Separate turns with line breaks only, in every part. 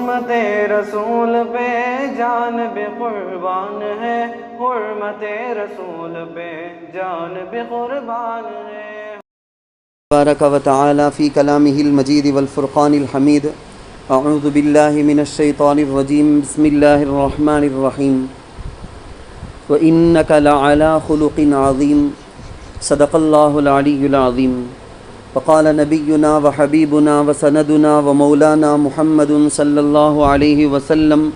حرمت رسول پہ جان بھی قربان ہے، حرمت رسول پہ جان بھی قربان ہے۔
تبارک و تعالی فی کلامہ المجید والفرقان الحمید۔ اعوذ باللہ من الشیطان الرجیم، بسم اللہ الرحمن الرحیم۔ وَإِنَّكَ لَعَلَىٰ خُلُقٍ عَظِيمٍ، صدق اللہ العلی العظیم۔ وقال نبینا وحبیبنا وسندنا ومولانا محمد صلی اللہ علیہ وسلم،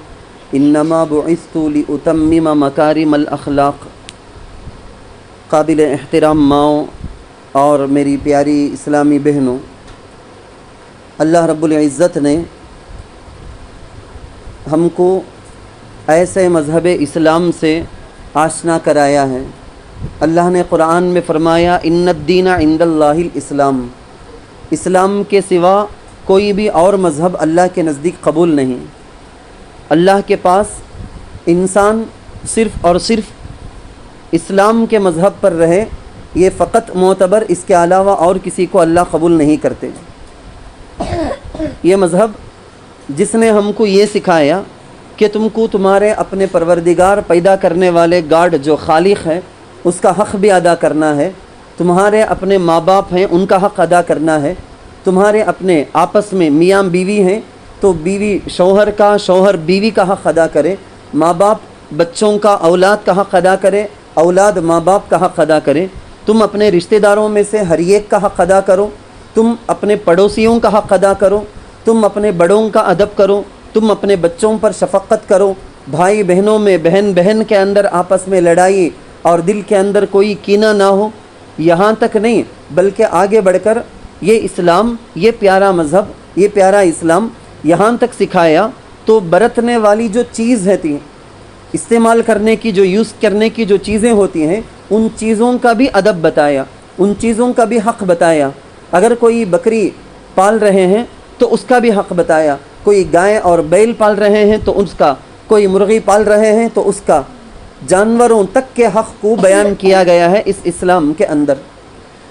انما بعثت لأتمم مکارم الاخلاق۔ قابل احترام ماؤں اور میری پیاری اسلامی بہنوں، اللہ رب العزت نے ہم کو ایسے مذہب اسلام سے آشنا کرایا ہے۔ اللہ نے قرآن میں فرمایا، ان الدین عند اللہ الاسلام، اسلام کے سوا کوئی بھی اور مذہب اللہ کے نزدیک قبول نہیں۔ اللہ کے پاس انسان صرف اور صرف اسلام کے مذہب پر رہے، یہ فقط معتبر، اس کے علاوہ اور کسی کو اللہ قبول نہیں کرتے۔ یہ مذہب جس نے ہم کو یہ سکھایا کہ تم کو تمہارے اپنے پروردگار پیدا کرنے والے گاڈ جو خالق ہے اس کا حق بھی ادا کرنا ہے، تمہارے اپنے ماں باپ ہیں ان کا حق ادا کرنا ہے، تمہارے اپنے آپس میں میاں بیوی ہیں تو بیوی شوہر کا، شوہر بیوی کا حق ادا کرے، ماں باپ بچوں کا، اولاد کا حق ادا کرے، اولاد ماں باپ کا حق ادا کرے، تم اپنے رشتہ داروں میں سے ہر ایک کا حق ادا کرو، تم اپنے پڑوسیوں کا حق ادا کرو، تم اپنے بڑوں کا ادب کرو، تم اپنے بچوں پر شفقت کرو، بھائی بہنوں میں، بہن بہن کے اندر آپس میں لڑائی اور دل کے اندر کوئی کینہ نہ ہو۔ یہاں تک نہیں بلکہ آگے بڑھ کر یہ اسلام، یہ پیارا مذہب، یہ پیارا اسلام یہاں تک سکھایا تو برتنے والی جو چیز ہے، استعمال کرنے کی، جو یوز کرنے کی جو چیزیں ہوتی ہیں، ان چیزوں کا بھی ادب بتایا، ان چیزوں کا بھی حق بتایا۔ اگر کوئی بکری پال رہے ہیں تو اس کا بھی حق بتایا، کوئی گائے اور بیل پال رہے ہیں تو اس کا، کوئی مرغی پال رہے ہیں تو اس کا، جانوروں تک کے حق کو بیان کیا گیا ہے اس اسلام کے اندر۔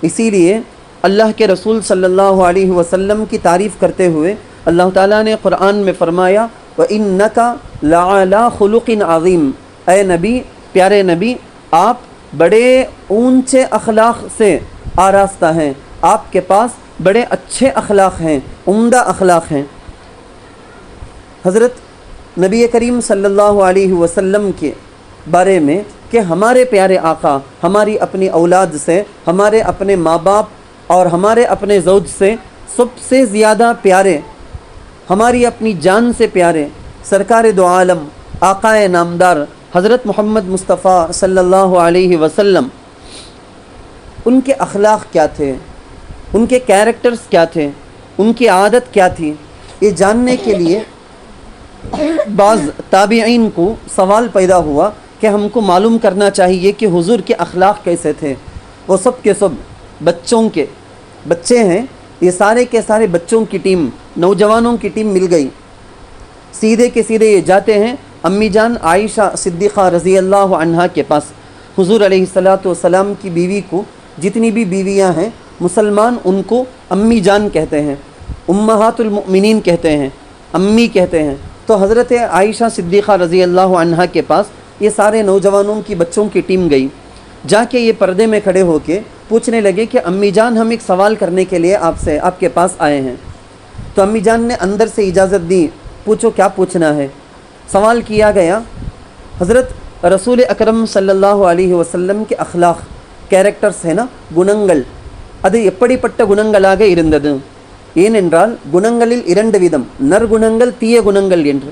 اسی لیے اللہ کے رسول صلی اللہ علیہ وسلم کی تعریف کرتے ہوئے اللہ تعالیٰ نے قرآن میں فرمایا، وَإِنَّكَ لَعَلَىٰ خُلُقٍ عَظِيمٍ، اے نبی، پیارے نبی، آپ بڑے اونچے اخلاق سے آراستہ ہیں، آپ کے پاس بڑے اچھے اخلاق ہیں، عمدہ اخلاق ہیں۔ حضرت نبی کریم صلی اللہ علیہ وسلم کے بارے میں کہ ہمارے پیارے آقا ہماری اپنی اولاد سے، ہمارے اپنے ماں باپ اور ہمارے اپنے زوج سے سب سے زیادہ پیارے، ہماری اپنی جان سے پیارے سرکار دو عالم آقائے نامدار حضرت محمد مصطفیٰ صلی اللہ علیہ وسلم، ان کے اخلاق کیا تھے، ان کے کیریکٹرز کیا تھے، ان کی عادت کیا تھی، یہ جاننے کے لیے بعض تابعین کو سوال پیدا ہوا کہ ہم کو معلوم کرنا چاہیے کہ حضور کے اخلاق کیسے تھے۔ وہ سب کے سب بچوں کے بچے ہیں، یہ سارے کے سارے بچوں کی ٹیم، نوجوانوں کی ٹیم مل گئی، سیدھے کے سیدھے یہ جاتے ہیں امی جان عائشہ صدیقہ رضی اللہ عنہا کے پاس۔ حضور علیہ السلام کی بیوی کو، جتنی بھی بیویاں ہیں مسلمان ان کو امی جان کہتے ہیں، امہات المؤمنین کہتے ہیں، امی کہتے ہیں۔ تو حضرت عائشہ صدیقہ رضی اللہ عنہا کے پاس یہ سارے نوجوانوں کی، بچوں کی ٹیم گئی، جا کے یہ پردے میں کھڑے ہو کے پوچھنے لگے کہ امی جان ہم ایک سوال کرنے کے لیے آپ کے پاس آئے ہیں۔ تو امی جان نے اندر سے اجازت دی، پوچھو کیا پوچھنا ہے۔ سوال کیا گیا، حضرت رسول اکرم صلی اللہ علیہ وسلم کے اخلاق، کیریکٹرز ہے نا، குணங்கள் அது எப்படிப்பட்ட குணங்களாக இருந்தது ஏனென்றால் குணங்களில் இரண்டு விதம், நற்குணங்கள் தீய குணங்கள் என்று,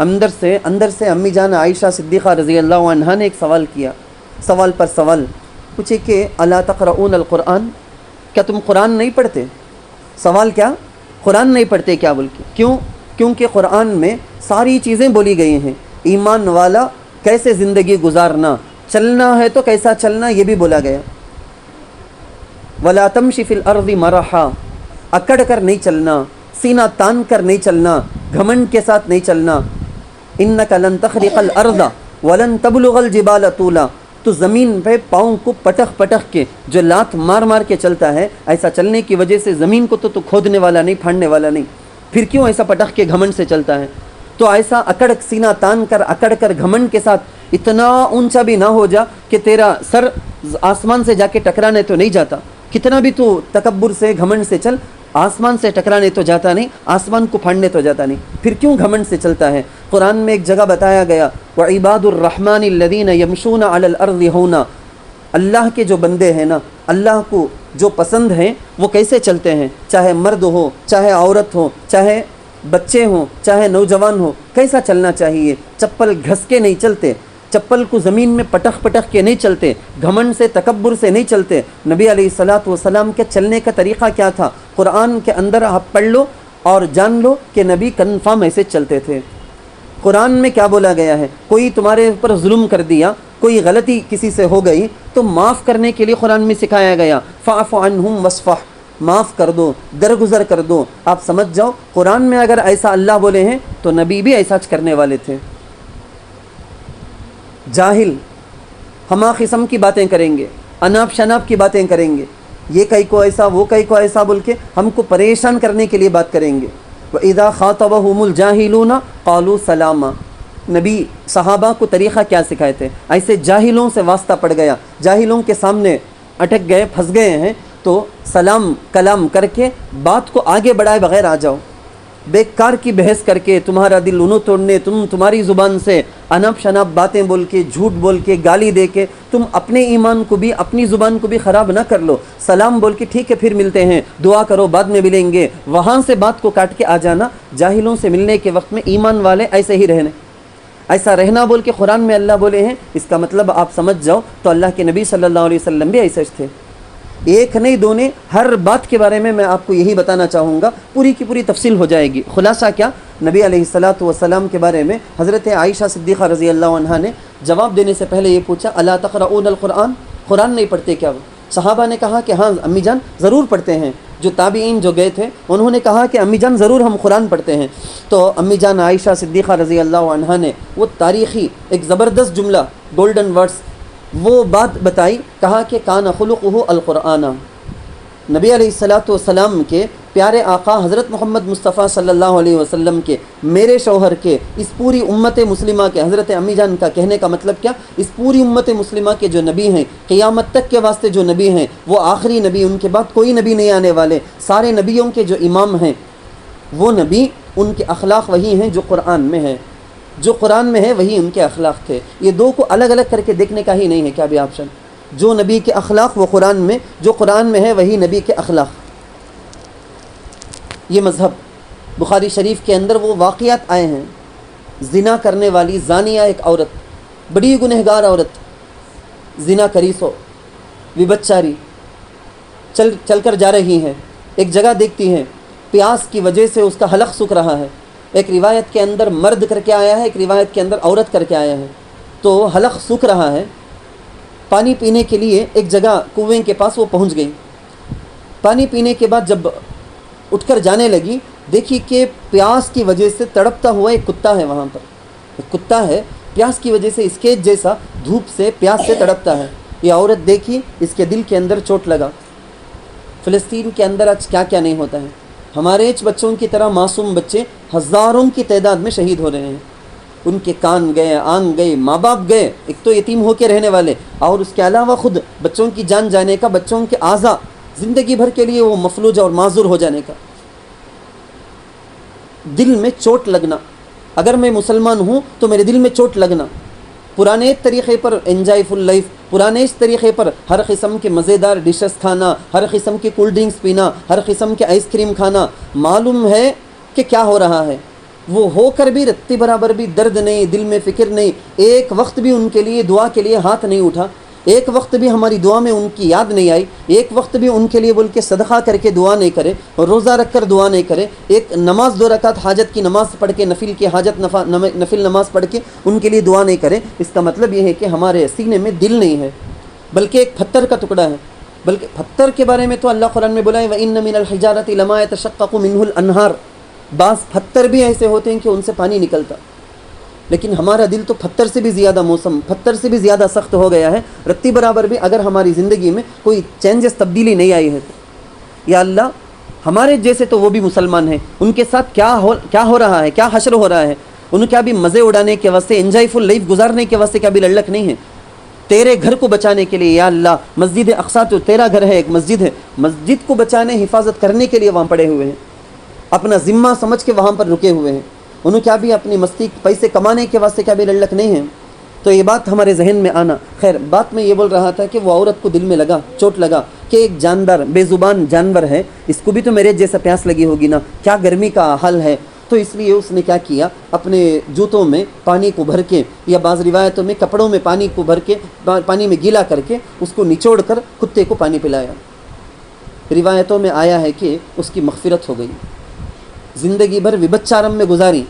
اندر سے امی جان عائشہ صدیقہ رضی اللہ عنہا نے ایک سوال کیا، سوال پر سوال پوچھے کہ الا تقرؤون القرآن، کیا تم قرآن نہیں پڑھتے؟ سوال کیا؟ قرآن نہیں پڑھتے کیا بول کے؟ کیوں؟ کیونکہ قرآن میں ساری چیزیں بولی گئی ہیں، ایمان والا کیسے زندگی گزارنا، چلنا ہے تو کیسا چلنا یہ بھی بولا گیا۔ وَلَا تَمْشِ فِي الْأَرْضِ مَرَحًا، اکڑ کر نہیں چلنا، سینہ تان کر نہیں چلنا، گھمنڈ کے ساتھ نہیں چلنا۔ إِنَّكَ لَن تَخْرِقَ الْأَرْضَ وَلَن تَبْلُغَ الْجِبَالَ طُولًا، تو زمین پہ پاؤں کو پٹخ پٹخ کے جو لات مار مار کے چلتا ہے، ایسا چلنے کی وجہ سے زمین کو تو کھودنے والا نہیں، پھاڑنے والا نہیں، پھر کیوں ایسا پٹخ کے گھمنڈ سے چلتا ہے؟ تو ایسا اکڑ سینہ تان کر اکڑ کر گھمنڈ کے ساتھ اتنا اونچا بھی نہ ہو جا کہ تیرا سر آسمان سے جا کے ٹکرانے تو نہیں جاتا۔ کتنا بھی تو تکبر سے گھمنڈ سے چل، آسمان سے ٹکرانے تو جاتا نہیں، آسمان کو پھاڑنے تو جاتا نہیں، پھر کیوں گھمنڈ سے چلتا ہے؟ قرآن میں ایک جگہ بتایا گیا وَعِبَادُ الرَّحْمَنِ الَّذِينَ يَمْشُونَ عَلَى الْأَرْضِ هَوْنًا، اللہ کے جو بندے ہیں نا، اللہ کو جو پسند ہیں وہ کیسے چلتے ہیں، چاہے مرد ہو، چاہے عورت ہو، چاہے بچے ہوں، چاہے نوجوان ہو، کیسا چلنا چاہیے؟ چپل گھس کے نہیں چلتے، چپل کو زمین میں پٹخ پٹخ کے نہیں چلتے، گھمنڈ سے تکبر سے نہیں چلتے۔ نبی علیہ الصلوۃ والسلام کے چلنے کا طریقہ کیا تھا؟ قرآن کے اندر آپ پڑھ لو اور جان لو کہ نبی کنفرم ایسے چلتے تھے۔ قرآن میں کیا بولا گیا ہے؟ کوئی تمہارے اوپر ظلم کر دیا، کوئی غلطی کسی سے ہو گئی تو معاف کرنے کے لیے قرآن میں سکھایا گیا فاعف عنہم واصفح، معاف کر دو، درگزر کر دو۔ آپ سمجھ جاؤ قرآن میں اگر ایسا اللہ بولے ہیں تو نبی بھی ایسا کرنے والے تھے۔ جاہل ہما قسم کی باتیں کریں گے، اناپ شناپ کی باتیں کریں گے، یہ کئی کو ایسا وہ کئی کو ایسا بول کے ہم کو پریشان کرنے کے لیے بات کریں گے۔ وَإِذَا خَاطَبَهُمُ الْجَاهِلُونَ قَالُوا سَلَامًا، نبی صحابہ کو طریقہ کیا سکھائے تھے؟ ایسے جاہلوں سے واسطہ پڑ گیا، جاہلوں کے سامنے اٹک گئے، پھنس گئے ہیں تو سلام کلام کر کے بات کو آگے بڑھائے بغیر آ جاؤ۔ بیکار کی بحث کر کے تمہارا دل انہوں توڑنے، تمہاری زبان سے انپ شنپ باتیں بول کے، جھوٹ بول کے، گالی دے کے تم اپنے ایمان کو بھی، اپنی زبان کو بھی خراب نہ کر لو۔ سلام بول کے ٹھیک ہے پھر ملتے ہیں، دعا کرو بعد میں ملیں گے، وہاں سے بات کو کاٹ کے آ جانا۔ جاہلوں سے ملنے کے وقت میں ایمان والے ایسے ہی رہنے، ایسا رہنا بول کے قرآن میں اللہ بولے ہیں، اس کا مطلب آپ سمجھ جاؤ تو اللہ کے نبی صلی اللہ علیہ وسلم بھی ایسے تھے۔ ایک نہیں دو نہیں، ہر بات کے بارے میں آپ کو یہی بتانا چاہوں گا، پوری کی پوری تفصیل ہو جائے گی۔ خلاصہ کیا؟ نبی علیہ الصلوۃ والسلام کے بارے میں حضرت عائشہ صدیقہ رضی اللہ عنہا نے جواب دینے سے پہلے یہ پوچھا الا تقرؤون القرآن، قرآن نہیں پڑھتے کیا؟ صحابہ نے کہا کہ ہاں امی جان ضرور پڑھتے ہیں۔ جو تابعین جو گئے تھے انہوں نے کہا کہ امی جان ضرور ہم قرآن پڑھتے ہیں۔ تو امی جان عائشہ صدیقہ رضی اللہ عنہا نے وہ تاریخی ایک زبردست جملہ، گولڈن ورڈز، وہ بات بتائی، کہا کہ کان خلقہ القرآن، نبی علیہ الصلوۃ والسلام کے پیارے آقا حضرت محمد مصطفیٰ صلی اللہ علیہ وسلم کے، میرے شوہر کے، اس پوری امت مسلمہ کے، حضرت امی جان کا کہنے کا مطلب کیا؟ اس پوری امت مسلمہ کے جو نبی ہیں، قیامت تک کے واسطے جو نبی ہیں، وہ آخری نبی، ان کے بعد کوئی نبی نہیں آنے والے، سارے نبیوں کے جو امام ہیں وہ نبی، ان کے اخلاق وہی ہیں جو قرآن میں ہے، جو قرآن میں ہے وہی ان کے اخلاق تھے۔ یہ دو کو الگ الگ کر کے دیکھنے کا ہی نہیں ہے کیا بھی آپشن؟ جو نبی کے اخلاق وہ قرآن میں، جو قرآن میں ہے وہی نبی کے اخلاق۔ یہ مذہب بخاری شریف کے اندر وہ واقعات آئے ہیں، زنا کرنے والی زانیہ ایک عورت، بڑی گنہگار عورت، زنا کری سو وبچاری چل کر جا رہی ہیں، ایک جگہ دیکھتی ہیں، پیاس کی وجہ سے اس کا حلق سوکھ رہا ہے۔ ایک روایت کے اندر مرد کر کے آیا ہے، ایک روایت کے اندر عورت کر کے آیا ہے، تو حلق سوکھ رہا ہے۔ پانی پینے کے لیے ایک جگہ کنویں کے پاس وہ پہنچ گئی۔ پانی پینے کے بعد جب اٹھ کر جانے لگی، دیکھی کہ پیاس کی وجہ سے تڑپتا ہوا ایک کتا ہے وہاں پر، ایک کتا ہے پیاس کی وجہ سے اسکیچ جیسا دھوپ سے پیاس سے تڑپتا ہے۔ یہ عورت دیکھی، اس کے دل کے اندر چوٹ لگا۔ فلسطین کے اندر آج کیا کیا نہیں ہوتا ہے، ہمارے بچوں کی طرح معصوم بچے ہزاروں کی تعداد میں شہید ہو رہے ہیں، ان کے کان گئے، آنکھ گئے، ماں باپ گئے، ایک تو یتیم ہو کے رہنے والے، اور اس کے علاوہ خود بچوں کی جان جانے کا، بچوں کے اعضاء زندگی بھر کے لیے وہ مفلوج اور معذور ہو جانے کا، دل میں چوٹ لگنا۔ اگر میں مسلمان ہوں تو میرے دل میں چوٹ لگنا، پرانے طریقے پر انجوائے فل لائف، پرانے اس طریقے پر ہر قسم کے مزیدار ڈشز کھانا، ہر قسم کی کولڈ ڈرنکس پینا، ہر قسم کے آئس کریم کھانا، معلوم ہے کہ کیا ہو رہا ہے، وہ ہو کر بھی رتی برابر بھی درد نہیں، دل میں فکر نہیں، ایک وقت بھی ان کے لیے دعا کے لیے ہاتھ نہیں اٹھا، ایک وقت بھی ہماری دعا میں ان کی یاد نہیں آئی، ایک وقت بھی ان کے لیے بول کے صدقہ کر کے دعا نہیں کرے، اور روزہ رکھ کر دعا نہیں کرے، ایک نماز 2 رکعت حاجت کی نماز پڑھ کے نفل کی نفل نماز پڑھ کے ان کے لیے دعا نہیں کرے، اس کا مطلب یہ ہے کہ ہمارے سینے میں دل نہیں ہے، بلکہ ایک پتھر کا ٹکڑا ہے۔ بلکہ پتھر کے بارے میں تو اللہ قرآن میں بولا ہے وَإِنَّ مِنَ الْحِجَارَةِ لَمَا يَتَشَقَّقُ مِنْهُ الْأَنْهَارُ، بعض پتھر بھی ایسے ہوتے ہیں کہ ان سے پانی نکلتا، لیکن ہمارا دل تو پتھر سے بھی زیادہ پتھر سے بھی زیادہ سخت ہو گیا ہے۔ رتی برابر بھی اگر ہماری زندگی میں کوئی چینجز تبدیلی نہیں آئی ہے تو یا اللہ ہمارے جیسے تو وہ بھی مسلمان ہیں، ان کے ساتھ کیا ہو رہا ہے، کیا حشر ہو رہا ہے، ان کیا بھی مزے اڑانے کے واسطے انجوائے فل لائف گزارنے کے واسطے کیا بھی لڑک نہیں ہے، تیرے گھر کو بچانے کے لیے یا اللہ مسجد اقصیٰ تو تیرا گھر ہے، ایک مسجد ہے، مسجد کو بچانے حفاظت کرنے کے لیے وہاں پڑے ہوئے ہیں، اپنا ذمہ سمجھ کے وہاں پر رکے ہوئے ہیں، انہوں کیا بھی اپنی مستی پیسے کمانے کے واسطے کیا بھی لڑک نہیں ہیں۔ تو یہ بات ہمارے ذہن میں آنا، خیر بات میں یہ بول رہا تھا کہ وہ عورت کو دل میں لگا، چوٹ لگا کہ ایک جاندار بے زبان جانور ہے، اس کو بھی تو میرے جیسا پیاس لگی ہوگی نا، کیا گرمی کا حل ہے، تو اس لیے اس نے کیا کیا، اپنے جوتوں میں پانی کو بھر کے یا بعض روایتوں میں کپڑوں میں پانی کو بھر کے پانی میں گیلا کر کے اس کو نچوڑ کر کتے کو پانی پلایا۔ روایتوں میں آیا ہے کہ اس کی مغفرت ہو گئی، زندگی بھر وبچارم میں گزاری،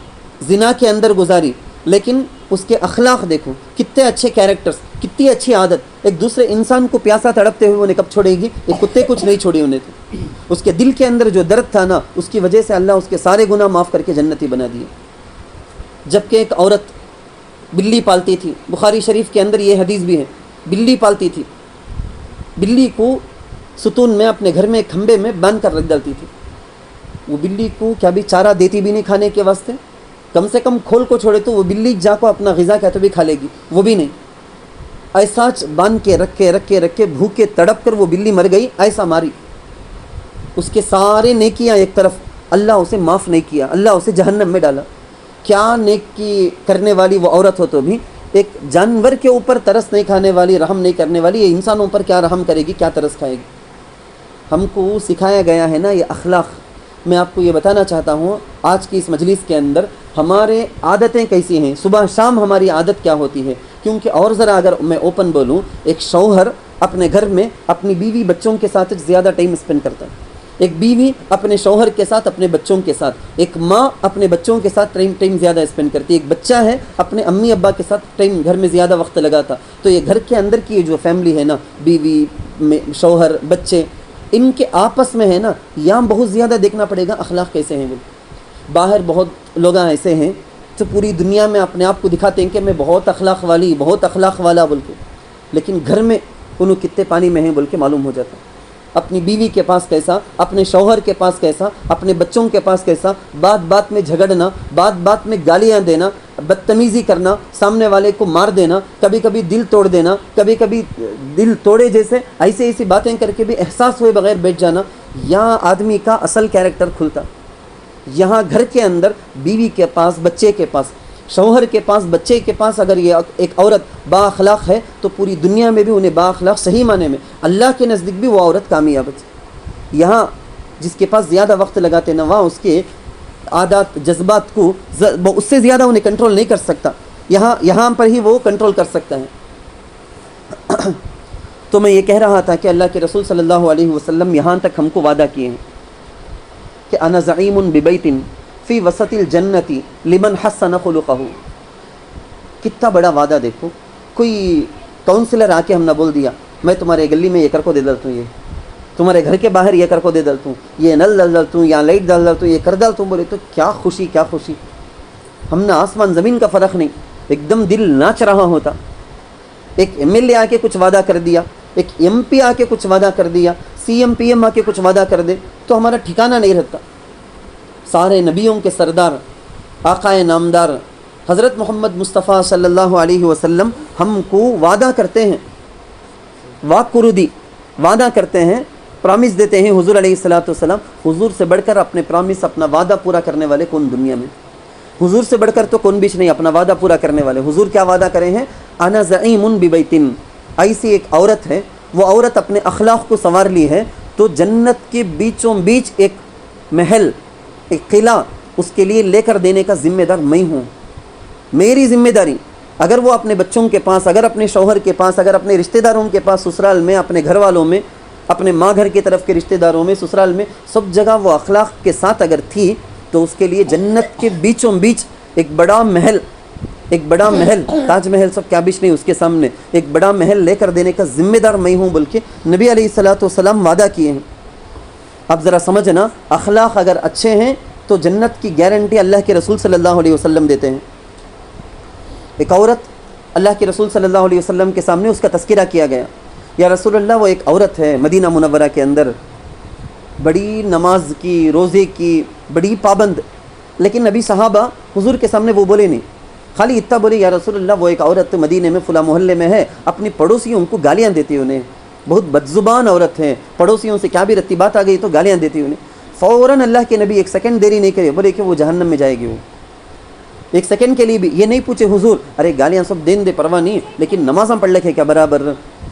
زنا کے اندر گزاری، لیکن اس کے اخلاق دیکھو، کتنے اچھے کیریکٹرز، کتنی اچھی عادت، ایک دوسرے انسان کو پیاسا تڑپتے ہوئے انہیں کب چھوڑے گی، ایک کتے کچھ نہیں چھوڑی انہیں تو اس کے دل کے اندر جو درد تھا نا، اس کی وجہ سے اللہ اس کے سارے گناہ معاف کر کے جنتی بنا دیے۔ جبکہ ایک عورت بلی پالتی تھی، بخاری شریف کے اندر یہ حدیث بھی ہے، بلی پالتی تھی، بلی کو ستون میں اپنے گھر میں کھمبے میں باندھ کر رکھ ڈالتی تھی، وہ بلی کو کیا بھی چارہ دیتی بھی نہیں کھانے کے واسطے، کم سے کم کھول کو چھوڑے تو وہ بلی جا کو اپنا غذا کیا تو بھی کھا لے گی، وہ بھی نہیں، ایسا باندھ کے رکھ کے بھوکے تڑپ کر وہ بلی مر گئی، ایسا ماری، اس کے سارے نیکیاں ایک طرف، اللہ اسے معاف نہیں کیا، اللہ اسے جہنم میں ڈالا۔ کیا نیکی کرنے والی وہ عورت ہو تو بھی ایک جانور کے اوپر ترس نہیں کھانے والی، رحم نہیں کرنے والی، یہ انسانوں پر کیا رحم کرے گی، کیا ترس کھائے گی۔ ہم کو سکھایا گیا ہے نا یہ اخلاق۔ میں آپ کو یہ بتانا چاہتا ہوں آج کی اس مجلس کے اندر ہمارے عادتیں کیسی ہیں، صبح شام ہماری عادت کیا ہوتی ہے، کیونکہ اور ذرا اگر میں اوپن بولوں، ایک شوہر اپنے گھر میں اپنی بیوی بچوں کے ساتھ زیادہ ٹائم اسپینڈ کرتا ہے، ایک بیوی اپنے شوہر کے ساتھ، اپنے بچوں کے ساتھ، ایک ماں اپنے بچوں کے ساتھ ٹائم زیادہ اسپینڈ کرتی ہے، ایک بچہ ہے اپنے امی ابا کے ساتھ ٹائم گھر میں زیادہ وقت لگاتا۔ تو یہ گھر کے اندر کی جو فیملی ہے نا، بیوی شوہر بچے، ان کے آپس میں ہے نا، یہاں بہت زیادہ دیکھنا پڑے گا اخلاق کیسے ہیں۔ باہر بہت لوگ ایسے ہیں جو پوری دنیا میں اپنے آپ کو دکھاتے ہیں کہ میں بہت اخلاق والی، بہت اخلاق والا بول کے، لیکن گھر میں انہوں کتنے پانی میں ہیں بول کے معلوم ہو جاتا ہے۔ اپنی بیوی کے پاس کیسا، اپنے شوہر کے پاس کیسا، اپنے بچوں کے پاس کیسا، بات بات میں جھگڑنا، بات بات میں گالیاں دینا، بدتمیزی کرنا، سامنے والے کو مار دینا، کبھی کبھی دل توڑ دینا، کبھی کبھی دل توڑے جیسے ایسی باتیں کر کے بھی احساس ہوئے بغیر بیٹھ جانا، یہاں آدمی کا اصل کیریکٹر کھلتا۔ یہاں گھر کے اندر بیوی کے پاس، بچے کے پاس، شوہر کے پاس، بچے کے پاس اگر یہ ایک عورت با اخلاق ہے تو پوری دنیا میں بھی انہیں با اخلاق صحیح معنی میں اللہ کے نزدیک بھی وہ عورت کامیاب ہے۔ یہاں جس کے پاس زیادہ وقت لگاتے نا، وہاں اس کے عادات جذبات کو اس سے زیادہ انہیں کنٹرول نہیں کر سکتا، یہاں پر ہی وہ کنٹرول کر سکتا ہے۔ تو میں یہ کہہ رہا تھا کہ اللہ کے رسول صلی اللہ علیہ وسلم یہاں تک ہم کو وعدہ کیے ہیں کہ انا زعیم ببیت فی وسط الجنت لمن حسن خلقہ۔ کتنا بڑا وعدہ دیکھو، کوئی کونسلر آ کے ہم نے بول دیا میں تمہارے گلی میں یہ کر کو دے ڈالتا ہوں، یہ تمہارے گھر کے باہر یہ کر کو دے ڈالتا ہوں، یہ نل ڈال ڈالتا ہوں، یا لائٹ ڈال ڈالتا ہوں، یہ کر ڈالتا ہوں، بولے تو کیا خوشی، کیا خوشی، ہم نے آسمان زمین کا فرق نہیں، ایک دم دل ناچ رہا ہوتا۔ ایک ایم ایل اے آ کے کچھ وعدہ کر دیا، ایک ایم پی آ کے کچھ وعدہ کر دیا، سی ایم پی ایم آ کے کچھ وعدہ کر دے تو ہمارا ٹھکانہ نہیں رہتا۔ سارے نبیوں کے سردار، آقائے نامدار حضرت محمد مصطفیٰ صلی اللہ علیہ وسلم ہم کو وعدہ کرتے ہیں، واقردی وعدہ کرتے ہیں، پرامس دیتے ہیں حضور علیہ الصلوۃ والسلام۔ حضور سے بڑھ کر اپنے پرامس، اپنا وعدہ پورا کرنے والے کون دنیا میں؟ حضور سے بڑھ کر تو کون بیچ نہیں اپنا وعدہ پورا کرنے والے۔ حضور کیا وعدہ کرے ہیں؟ انا زعیم ببیت، ایسی ایک عورت ہے، وہ عورت اپنے اخلاق کو سنوار لی ہے تو جنت کے بیچوں بیچ ایک محل، ایک قلعہ اس کے لیے لے کر دینے کا ذمہ دار میں ہوں. میری ذمہ داری. اگر وہ اپنے بچوں کے پاس، اگر اپنے شوہر کے پاس، اگر اپنے رشتہ داروں کے پاس، سسرال میں، اپنے گھر والوں میں، اپنے ماں گھر کی طرف کے رشتہ داروں میں، سسرال میں، سب جگہ وہ اخلاق کے ساتھ اگر تھی تو اس کے لیے جنت کے بیچوں بیچ ایک بڑا محل، تاج محل سب کابش نہیں اس کے سامنے، ایک بڑا محل لے کر دینے کا ذمہ دار میں ہوں بول کے نبی علیہ الصلوۃ والسلام وعدہ کیے ہیں. اب ذرا سمجھنا، اخلاق اگر اچھے ہیں تو جنت کی گارنٹی اللہ کے رسول صلی اللہ علیہ وسلم دیتے ہیں. ایک عورت، اللہ کے رسول صلی اللہ علیہ وسلم کے سامنے اس کا تذکرہ کیا گیا. یا رسول اللہ، وہ ایک عورت ہے مدینہ منورہ کے اندر، بڑی نماز کی، روزے کی، بڑی پابند. لیکن نبی صحابہ حضور کے سامنے وہ بولے نہیں، خالی اتنا بولے یا رسول اللہ وہ ایک عورت مدینے میں فلاں محلے میں ہے، اپنی پڑوسیوں ان کو گالیاں دیتی انہیں، بہت بدزبان عورت ہے، پڑوسیوں سے کیا بھی رتی بات آ گئی تو گالیاں دیتی انہیں. فوراً اللہ کے نبی ایک سیکنڈ دیری نہیں کرے، بولے کہ وہ جہنم میں جائے گی. وہ ایک سیکنڈ کے لیے بھی یہ نہیں پوچھے حضور ارے گالیاں سب دین دے پرواہ نہیں، لیکن نمازاں پڑھ لکھے کیا برابر،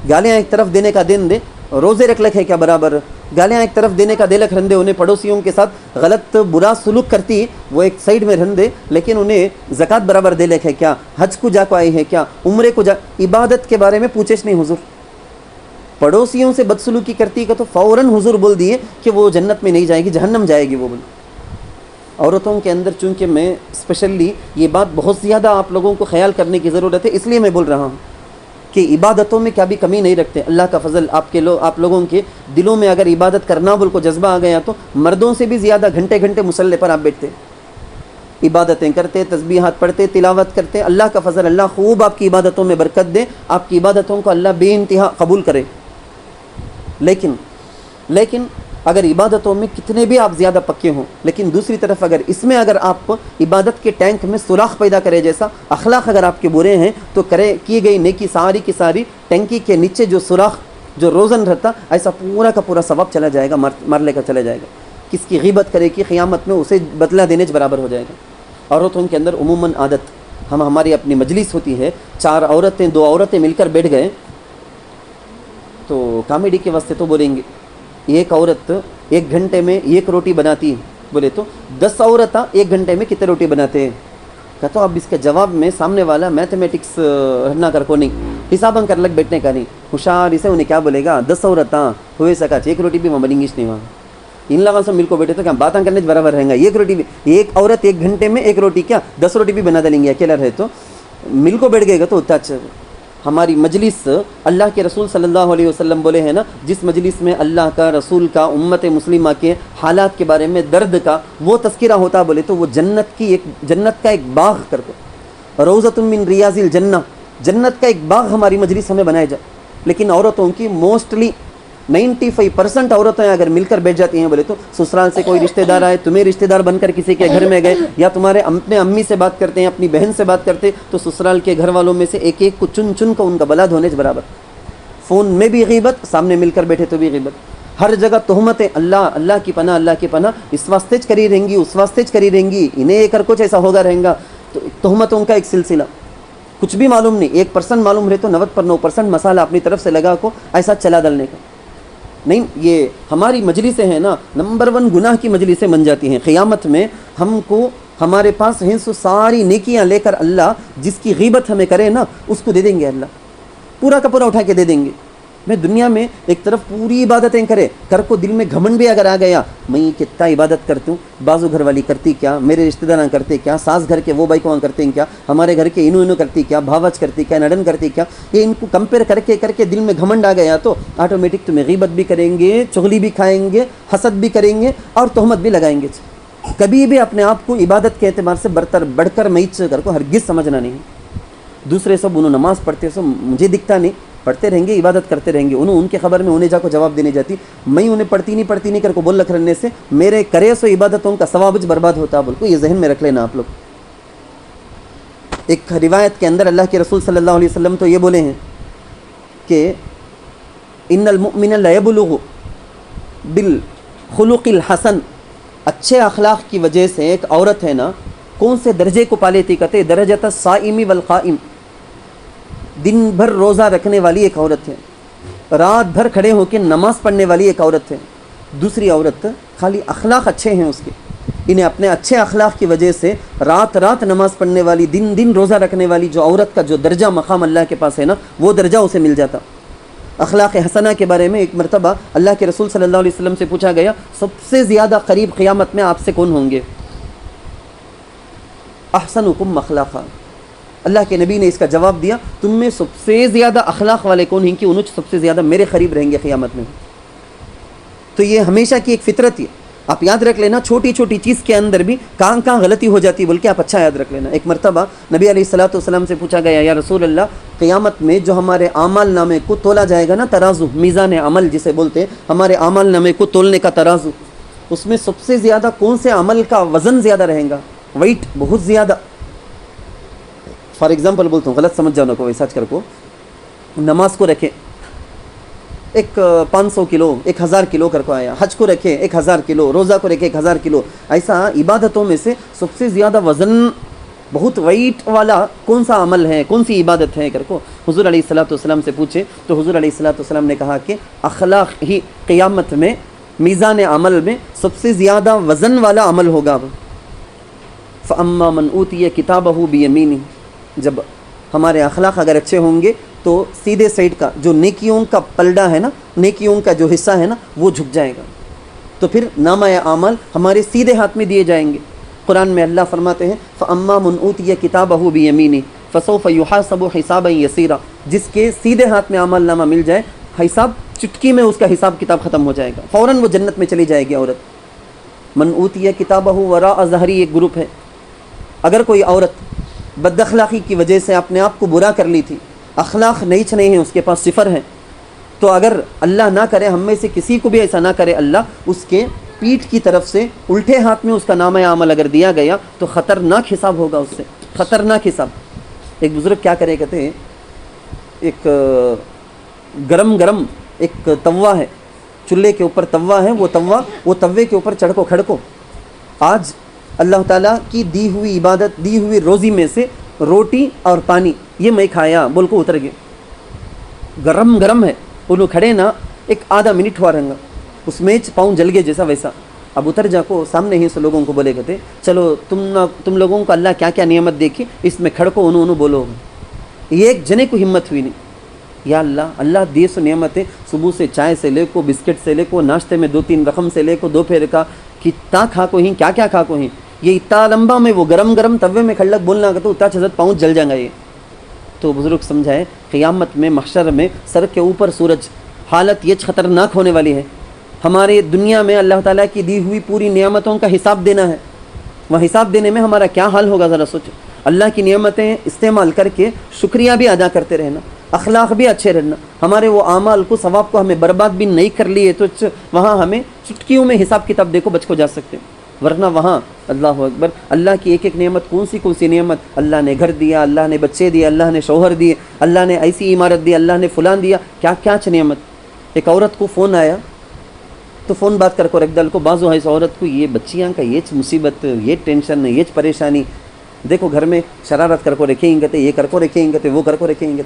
گالیاں ایک طرف دینے کا دین دے، روزے رکھ لکھے کیا برابر، گالیاں ایک طرف دینے کا دے لکھ رندے، انہیں پڑوسیوں کے ساتھ غلط برا سلوک کرتی وہ ایک سائیڈ میں رندے، لیکن انہیں زکوٰۃ برابر دے لکھے کیا، حج کو جا کو آئی ہے کیا، عمرے کو جا، عبادت کے بارے میں پوچھش نہیں حضور. پڑوسیوں سے بدسلوکی کرتی کا تو فوراً حضور بول دیے کہ وہ جنت میں نہیں جائے گی، جہنم جائے گی. وہ بول عورتوں کے اندر چونکہ میں اسپیشلی یہ بات بہت زیادہ آپ لوگوں کو خیال کرنے کی ضرورت ہے، اس لیے میں بول رہا ہوں کہ عبادتوں میں کیا بھی کمی نہیں رکھتے. اللہ کا فضل آپ لوگوں کے دلوں میں اگر عبادت کرنا بول کو جذبہ آ گیا تو مردوں سے بھی زیادہ گھنٹے گھنٹے مصلی پر آپ بیٹھتے، عبادتیں کرتے، تسبیحات پڑھتے، تلاوت کرتے. اللہ کا فضل، اللہ خوب آپ کی عبادتوں میں برکت دے، آپ کی عبادتوں کو اللہ بے انتہا قبول کرے. لیکن اگر عبادتوں میں کتنے بھی آپ زیادہ پکے ہوں، لیکن دوسری طرف اگر اس میں اگر آپ عبادت کے ٹینک میں سوراخ پیدا کرے، جیسا اخلاق اگر آپ کے برے ہیں تو کی گئی نیکی ساری کی ساری ٹینکی کے نیچے جو سوراخ جو روزن رہتا، ایسا پورا کا پورا ثواب چلا جائے گا، مار لے کر چلا جائے گا. کس کی غیبت کرے کہ قیامت میں اسے بدلہ دینے برابر ہو جائے گا. عورتوں کے اندر عموماً عادت، ہماری اپنی مجلس ہوتی ہے، 4 عورتیں 2 عورتیں مل کر بیٹھ گئے تو کامیڈی کے واسطے تو بولیں گے ایک عورت 1 گھنٹے میں 1 روٹی بناتی ہے، بولے تو 10 عورتیں 1 گھنٹے میں کتنے روٹی بناتے ہیں. کہتا اب اس کے جواب میں سامنے والا میتھمیٹکس رہنا کر کو نہیں، حساباں کر لگ بیٹھنے کا نہیں، ہوشیار اسے انہیں کیا بولے گا 10 عورتیں ہوئے سکا 1 روٹی بھی وہاں بنیں گی نہیں، وہاں ان لوگوں سے مل کو بیٹھے تو کیا باتیں کرنے برابر رہیں گا. 1 روٹی بھی، ایک عورت 1 گھنٹے میں 1 روٹی کیا 10 روٹی بھی بنا ڈالیں گے، اکیلا رہے تو مل کو بیٹھ گئے گا تو اتنا اچھا. ہماری مجلس اللہ کے رسول صلی اللہ علیہ وسلم بولے ہیں نا، جس مجلس میں اللہ کا، رسول کا، امت مسلمہ کے حالات کے بارے میں، درد کا وہ تذکرہ ہوتا، بولے تو وہ جنت کا ایک باغ کرتے، روضۃ من ریاض الجنہ، جنت کا ایک باغ ہماری مجلس ہمیں بنایا جائے. لیکن عورتوں کی موسٹلی 95% عورتیں اگر مل کر بیٹھ جاتی ہیں، بولے تو سسرال سے کوئی رشتہ دار آئے، تمہیں رشتہ دار بن کر کسی کے گھر میں گئے، یا تمہارے اپنے امی سے بات کرتے ہیں، اپنی بہن سے بات کرتے، تو سسرال کے گھر والوں میں سے ایک ایک کو چن کو ان کا بلاد ہونے برابر. فون میں بھی غیبت، سامنے مل کر بیٹھے تو بھی غیبت، ہر جگہ تہمتیں. اللہ کی پناہ، اللہ کی پناہ، اس واسطے کری رہیں گی، اس واسطے کری رہیں گی، انہیں ایک کچھ ایسا ہوگا رہیں گا. تو تہمتوں کا ایک سلسلہ، کچھ بھی معلوم نہیں، 1% معلوم رہے تو 90% مسالہ اپنی طرف سے لگا کو ایسا چلا ڈالنے کا نہیں. یہ ہماری مجلسیں ہیں نا، نمبر 1 گناہ کی مجلسیں بن جاتی ہیں. قیامت میں ہم کو ہمارے پاس ہیں سو ساری نیکیاں لے کر اللہ جس کی غیبت ہمیں کرے نا اس کو دے دیں گے، اللہ پورا کا پورا اٹھا کے دے دیں گے. میں دنیا میں ایک طرف پوری عبادتیں کر کو دل میں گھمنڈ بھی اگر آ گیا، میں کتنا عبادت کرتی ہوں، بازو گھر والی کرتی کیا، میرے رشتہ دار کرتے کیا، ساس گھر کے وہ بھائی کو کرتے ہیں کیا، ہمارے گھر کے انو کرتی کیا، بھاوچ کرتی کیا، نڈن کرتی کیا، یہ ان کو کمپیئر کر کے دل میں گھمنڈ آ گیا تو آٹومیٹک تمہیں غیبت بھی کریں گے، چغلی بھی کھائیں گے، حسد بھی کریں گے اور تہمت بھی لگائیں گے. کبھی بھی اپنے آپ کو عبادت کے اعتبار سے بڑھ کر میچ کر کو ہرگز سمجھنا نہیں. دوسرے سب انہوں نماز پڑھتے سو مجھے دکھتا نہیں، پڑھتے رہیں گے، عبادت کرتے رہیں گے، ان کے خبر میں انہیں جا کو جواب دینے جاتی، میں انہیں پڑھتی نہیں کر کو بول رکھ رہنے سے میرے کرے سو عبادتوں کا ثواب برباد ہوتا. بول کو یہ ذہن میں رکھ لینا آپ لوگ. ایک روایت کے اندر اللہ کے رسول صلی اللہ علیہ وسلم تو یہ بولے ہیں کہ ان المؤمن لا يبلغ بالخلق الحسن، اچھے اخلاق کی وجہ سے ایک عورت ہے نا کون سے درجے کو پا لیتی، کہتے درجۃ الصائم والقائم، دن بھر روزہ رکھنے والی ایک عورت ہے، رات بھر کھڑے ہو کے نماز پڑھنے والی ایک عورت ہے. دوسری عورت خالی اخلاق اچھے ہیں اس کے، انہیں اپنے اچھے اخلاق کی وجہ سے رات رات نماز پڑھنے والی، دن دن روزہ رکھنے والی جو عورت کا جو درجہ مقام اللہ کے پاس ہے نا، وہ درجہ اسے مل جاتا۔ اخلاق حسنہ کے بارے میں ایک مرتبہ اللہ کے رسول صلی اللہ علیہ وسلم سے پوچھا گیا، سب سے زیادہ قریب قیامت میں آپ سے کون ہوں گے؟ احسنکم اخلاقا، اللہ کے نبی نے اس کا جواب دیا، تم میں سب سے زیادہ اخلاق والے کون ہیں کہ انہوں سب سے زیادہ میرے قریب رہیں گے قیامت میں۔ تو یہ ہمیشہ کی ایک فطرت ہے، آپ یاد رکھ لینا، چھوٹی چھوٹی چیز کے اندر بھی کہاں کہاں غلطی ہو جاتی ہے بلکہ آپ اچھا یاد رکھ لینا۔ ایک مرتبہ نبی علیہ الصلوۃ والسلام سے پوچھا گیا، یا رسول اللہ، قیامت میں جو ہمارے اعمال نامے کو تولا جائے گا نا، ترازو، میزان عمل جسے بولتے ہیں، ہمارے اعمال نامے کو تولنے کا ترازو، اس میں سب سے زیادہ کون سے عمل کا وزن زیادہ رہے گا، ویٹ بہت زیادہ؟ فار ایگزامپل بولتا ہوں، غلط سمجھ جاؤ نا کوئی سچ کر کو، نماز کو رکھے ایک 500 کلو، 1000 کلو کر کو آیا، حج کو رکھے 1000 کلو، روزہ کو رکھے 1000 کلو، ایسا عبادتوں میں سے سب سے زیادہ وزن بہت ویٹ والا کون سا عمل ہے، کون سی عبادت ہے کر کو حضور علیہ الصلوۃ والسلام سے پوچھے تو حضور علیہ الصلوۃ والسلام نے کہا کہ اخلاق ہی قیامت میں میزان عمل میں سب سے زیادہ وزن والا عمل ہوگا۔ فَأَمَّا مَنْ أُوتِيَ كِتَابَهُ بِيَمِينِهِ، جب ہمارے اخلاق اگر اچھے ہوں گے تو سیدھے سائڈ کا جو نیکیوں کا پلڑا ہے نا، نیکیوں کا جو حصہ ہے نا، وہ جھک جائے گا، تو پھر نامہ اعمال ہمارے سیدھے ہاتھ میں دیے جائیں گے۔ قرآن میں اللہ فرماتے ہیں فَأَمَّا مَنْ أُوتِيَ كِتَابَهُ بِيَمِينِهِ فَسَوْفَ يُحَاسَبُ حِسَابًا يَسِيرًا، جس کے سیدھے ہاتھ میں عمل نامہ مل جائے، حساب چٹکی میں اس کا حساب کتاب ختم ہو جائے گا، فوراً وہ جنت میں چلی جائے گی عورت۔ مَنْ أُوتِيَ كِتَابَهُ وَرَاءَ ظَهْرِهِ ایک گروپ ہے، اگر کوئی عورت بد اخلاقی کی وجہ سے اپنے آپ کو برا کر لی تھی، اخلاق نہیں چھنے ہیں، اس کے پاس صفر ہیں، تو اگر اللہ نہ کرے، ہم میں سے کسی کو بھی ایسا نہ کرے اللہ، اس کے پیٹھ کی طرف سے الٹے ہاتھ میں اس کا نامہ عمل اگر دیا گیا تو خطرناک حساب ہوگا اس سے، خطرناک حساب۔ ایک بزرگ کیا کرے، کہتے ہیں ایک گرم ایک توا ہے، چولہے کے اوپر توا ہے، وہ توے کے اوپر چڑھ کو کھڑکو، آج اللہ تعالیٰ کی دی ہوئی عبادت، دی ہوئی روزی میں سے روٹی اور پانی یہ میں کھایا بول کو اتر گئے، گرم ہے، انہوں کھڑے نا ایک آدھا منٹ ہوا رہنگا، اس میں پاؤں جل گئے جیسا ویسا، اب اتر جا کو سامنے ہی سے لوگوں کو بولے کہتے چلو تم لوگوں کو اللہ کیا کیا نعمت دیکھی، اس میں کھڑکو انہوں بولو، یہ ایک جنے کو ہمت ہوئی نہیں۔ یا اللہ دیے سو نعمتیں، صبح سے چائے سے لے کو، بسکٹ سے لے کو، ناشتے میں 2-3 رقم سے لے کو، دوپہر کا کتنا کھا کو ہی، کیا کیا کھا کو ہی، یہ اتنا لمبا میں وہ گرم توے میں کھڑک بولنا کہ تو اتنا چزت پاؤں جل جائیں گا یہ۔ تو بزرگ سمجھائے قیامت میں محشر میں سر کے اوپر سورج، حالت یہ خطرناک ہونے والی ہے۔ ہمارے دنیا میں اللہ تعالیٰ کی دی ہوئی پوری نعمتوں کا حساب دینا ہے، وہ حساب دینے میں ہمارا کیا حال ہوگا ذرا سوچو۔ اللہ کی نعمتیں استعمال کر کے شکریہ بھی ادا کرتے رہنا، اخلاق بھی اچھے رہنا، ہمارے وہ اعمال کو، ثواب کو ہمیں برباد بھی نہیں کر لیے تو وہاں ہمیں چٹکیوں میں حساب کتاب دیکھو بچ کو جا سکتے ہیں، ورنہ وہاں اللہ اکبر، اللہ کی ایک ایک نعمت، کون سی نعمت، اللہ نے گھر دیا، اللہ نے بچے دیے، اللہ نے شوہر دیے، اللہ نے ایسی عمارت دی، اللہ نے فلان دیا، کیا کیا نعمت۔ ایک عورت کو فون آیا تو فون بات کر کو رکھ دل کو، بعض ہے عورت کو یہ بچیاں کا یہ مصیبت، یہ ٹینشن، یہ پریشانی، دیکھو گھر میں شرارت کر کو رکھیں گے، یہ کر کو رکھیں گے، وہ کر کو رکھیں گے۔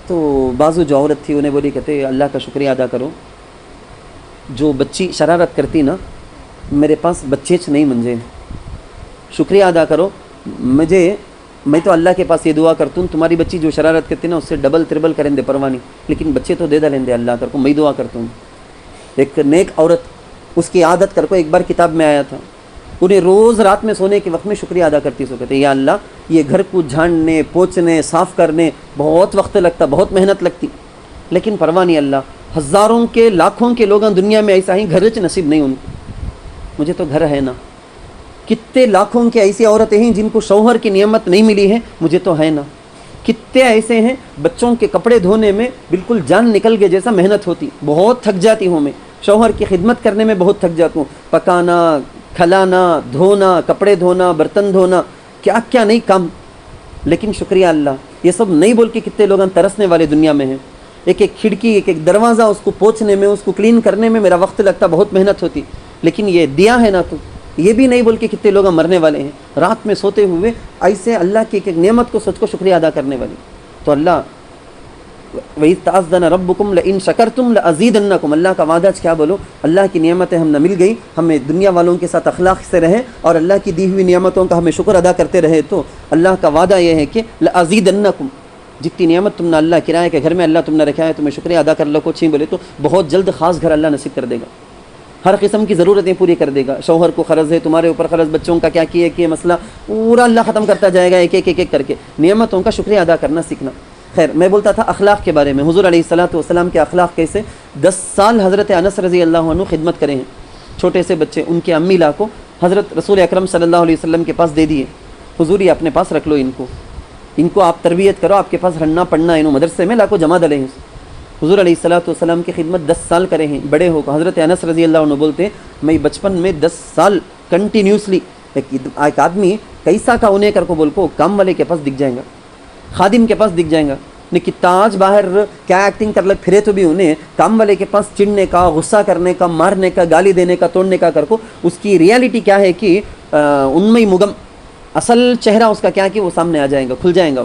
تو بعضو جو عورت تھی انہیں بولی کہتے اللہ کا شکریہ ادا کرو، جو بچی شرارت کرتی نا، میرے پاس بچے نہیں منجے، شکریہ ادا کرو، میں تو اللہ کے پاس یہ دعا کرتا ہوں تمہاری بچی جو شرارت کرتی نا اس سے ڈبل تربل کریں دے پروانی، لیکن بچے تو دے دیں دے اللہ کر کو، میں دعا کرتا ہوں۔ ایک نیک عورت، اس کی عادت کر کو ایک بار کتاب میں آیا تھا، انہیں روز رات میں سونے کے وقت میں شکریہ ادا کرتی، سو کہتے یا اللہ یہ گھر کو جھاڑنے، پوچھنے، صاف کرنے بہت وقت لگتا، بہت محنت لگتی، لیکن پرواہ نہیں اللہ، ہزاروں کے لاکھوں کے لوگ دنیا میں ایسا ہی گھر نصیب نہیں ان کو، مجھے تو گھر ہے نا۔ کتنے لاکھوں کے ایسی عورتیں ہیں جن کو شوہر کی نعمت نہیں ملی ہے، مجھے تو ہے نا۔ کتنے ایسے ہیں بچوں کے کپڑے دھونے میں بالکل جان نکل گئے جیسا محنت ہوتی، بہت تھک جاتی ہوں میں، شوہر کی خدمت کرنے میں بہت تھک جاتا ہوں، پکانا، کھلانا، دھونا، کپڑے دھونا، برتن دھونا، کیا کیا نہیں کام، لیکن شکریہ اللہ، یہ سب نہیں بول کے کتنے لوگ ترسنے والے دنیا میں ہیں۔ ایک ایک کھڑکی، ایک ایک دروازہ اس کو پوچھنے میں، اس کو کلین کرنے میں میرا وقت لگتا، بہت محنت ہوتی، لیکن یہ دیا ہے نا تو یہ بھی نہیں بول کے کتنے لوگ مرنے والے ہیں رات میں سوتے ہوئے، ایسے اللہ کی ایک ایک نعمت کو سچ کو شکریہ ادا کرنے والے۔ تو اللہ وَإِذْ تَأَذَّنَ رَبُّكُمْ لَإِن شَكَرْتُمْ لَأَزِيدَنَّكُمْ، اللہ کا وعدہ کیا بولو، اللہ کی نعمتیں ہم نہ مل گئی، ہمیں دنیا والوں کے ساتھ اخلاق سے رہیں اور اللہ کی دی ہوئی نعمتوں کا ہمیں شکر ادا کرتے رہے، تو اللہ کا وعدہ یہ ہے کہ لَأَزِيدَنَّكُمْ، جتنی نعمت تم نے اللہ کرائے کہ گھر میں اللہ تم نے رکھا ہے، تمہیں شکریہ ادا کر لو کچھ ہی بولے تو بہت جلد خاص گھر اللہ نصیب کر دے گا، ہر قسم کی ضرورتیں پوری کر دے گا، شوہر کو قرض ہے، تمہارے اوپر قرض، بچوں کا کیا کیے کہ مسئلہ پورا اللہ ختم کرتا جائے گا ایک ایک کر کے، نعمتوں کا شکریہ ادا کرنا سیکھنا۔ خیر، میں بولتا تھا اخلاق کے بارے میں، حضور علیہ الصلوۃ والسلام کے اخلاق کیسے، 10 سال حضرت انس رضی اللہ عنہ خدمت کرے ہیں، چھوٹے سے بچے، ان کے امی لا کو حضرت رسول اکرم صلی اللہ علیہ وسلم کے پاس دے دیے، حضور یہ اپنے پاس رکھ لو، ان کو آپ تربیت کرو، آپ کے پاس رہنا پڑھنا، انہوں مدرسے میں لا کو جمع دلے ہیں۔ حضور علیہ الصلوۃ والسلام کی خدمت 10 سال کرے ہیں، بڑے ہو کر حضرت انس رضی اللہ عنہ بولتے ہیں میں بچپن میں 10 سال کنٹینیوسلی ایک آدمی کیسا کا انہیں کر کو بول کو کام والے کے پاس دکھ جائیں گا، خادم کے پاس دکھ جائیں گا، کتنا آج باہر کیا ایکٹنگ کر لگ پھرے تو بھی انہیں کام والے کے پاس چڑھنے کا، غصہ کرنے کا، مارنے کا، گالی دینے کا، توڑنے کا کر کو اس کی ریالٹی کیا ہے کہ ان میں مگم اصل چہرہ اس کا کیا کہ وہ سامنے آ جائے گا، کھل جائے گا،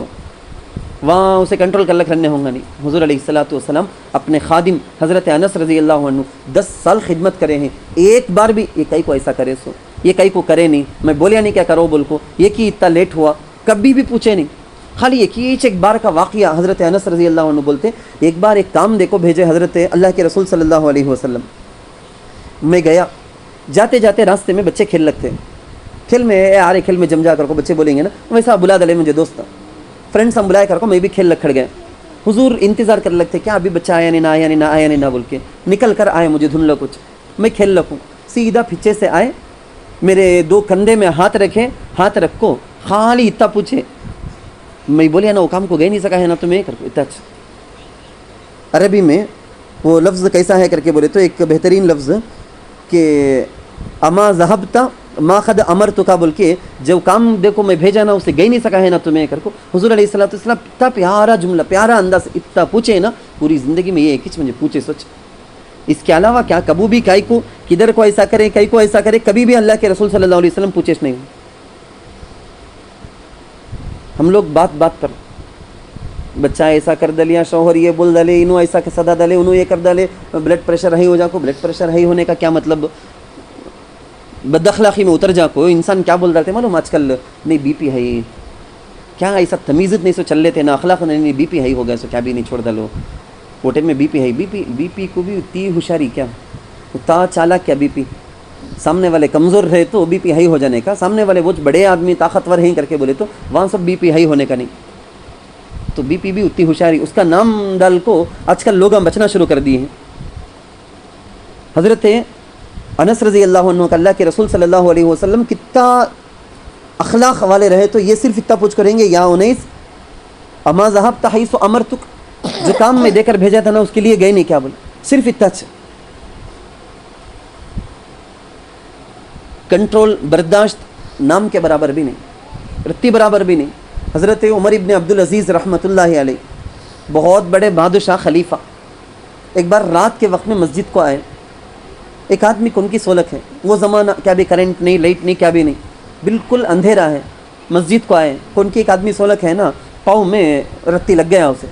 وہاں اسے کنٹرول کر لگ رہنے ہوں گا نہیں۔ حضور علیہ الصلوۃ والسلام اپنے خادم حضرت انس رضی اللہ عنہ 10 سال خدمت کرے ہیں، ایک بار بھی یہ کئی کو ایسا کرے سو یہ کئی کو کرے نہیں، میں بولیا نہیں کیا کرو بول کو، یہ کہ اتنا لیٹ ہوا کبھی بھی پوچھے نہیں، خالی ایک بار کا واقعہ حضرت انس رضی اللہ عنہ بولتے ایک بار ایک کام دیکھو بھیجے حضرت اللہ کے رسول صلی اللہ علیہ وسلم، میں گیا، جاتے جاتے راستے میں بچے کھیل لگتے، کھیل میں آرے کھیل میں جم جا کر کو بچے بولیں گے نا ویسا بلا دلے مجھے دوست فرینڈس ہم بلائے کر کو میں بھی کھیل لگ کھڑ گئے، حضور انتظار کر لگتے کیا ابھی بچہ آیا نہیں نہ آیا نہیں نہ آیا نہیں نہ بول کے نکل کر آئے، مجھے دھن لو کچھ میں کھیل لگوں، سیدھا پیچھے سے آئے، میرے 2 کندھے میں ہاتھ رکھے، ہاتھ رکھو خالی اتنا پوچھے، میں بولیا نا وہ کام کو گئے نہیں سکا ہے نا تمہیں کر کو اتنا عربی میں وہ لفظ کیسا ہے کر کے بولے تو ایک بہترین لفظ کہ اما ذہبتا ما خد امرتکا بول کے جو کام دیکھو میں بھیجا نا اسے گئی نہیں سکا ہے نا تمہیں کر کو، حضور علیہ الصلوۃ والسلام اتنا پیارا جملہ پیارا انداز اتنا پوچھے نا، پوری زندگی میں یہ کچھ مجھے پوچھے سوچ، اس کے علاوہ کیا کبھی بھی کئی کو کدھر کو ایسا کرے کئی کو ایسا کرے، کبھی بھی اللہ کے رسول صلی اللہ علیہ وسلم پوچھے نہیں۔ ہم لوگ بات پر بچہ ایسا کر دلیا، شوہر یہ بول دلے، انہوں ایسا صدا دلے، انہوں یہ کر دلے، بلڈ پریشر ہائی ہو جا کو، بلڈ پریشر ہائی ہونے کا کیا مطلب، بد اخلاقی میں اتر جا کو، انسان کیا بول رہتے معلوم آج کل نہیں بی پی ہائی، کیا ایسا تمیزت نہیں سو چل لیتے نا اخلاق نہیں، بی پی ہائی ہو گیا سو کیا بھی نہیں چھوڑ دلو، وہ ٹائم میں B P high, B P کو بھی اتنی ہوشیاری کیا، اتنا چالاک کیا، بی پی سامنے والے کمزور رہے تو بی پی ہائی ہو جانے کا، سامنے والے وہ بڑے آدمی طاقتور ہیں کر کے بولے تو وہاں سب بی پی ہائی ہونے کا نہیں، تو بی پی بھی اتنی ہوشیاری، اس کا نام ڈال کو آج کل لوگ بچنا شروع کر دیے ہیں۔ حضرت انس رضی اللہ عنہ کا اللہ کے رسول صلی اللہ علیہ وسلم کتنا اخلاق والے رہے، تو یہ صرف اتنا پوچھ کریں گے یا انیس اما ذہبت حیث امرتک، جو کام میں دے کر بھیجا تھا نا اس کے لیے گئے نہیں کیا بولے، صرف اتنا کنٹرول، برداشت نام کے برابر بھی نہیں، رتی برابر بھی نہیں۔ حضرت عمر ابن عبدالعزیز رحمۃ اللہ علیہ بہت بڑے بادشاہ خلیفہ، ایک بار رات کے وقت میں مسجد کو آئے، ایک آدمی کو ان کی سہولت ہے، وہ زمانہ کیا بھی کرنٹ نہیں، لائٹ نہیں، کیا بھی نہیں، بالکل اندھیرا ہے، مسجد کو آئے ان کی ایک آدمی سہولت ہے نا، پاؤں میں رتی لگ گیا اسے،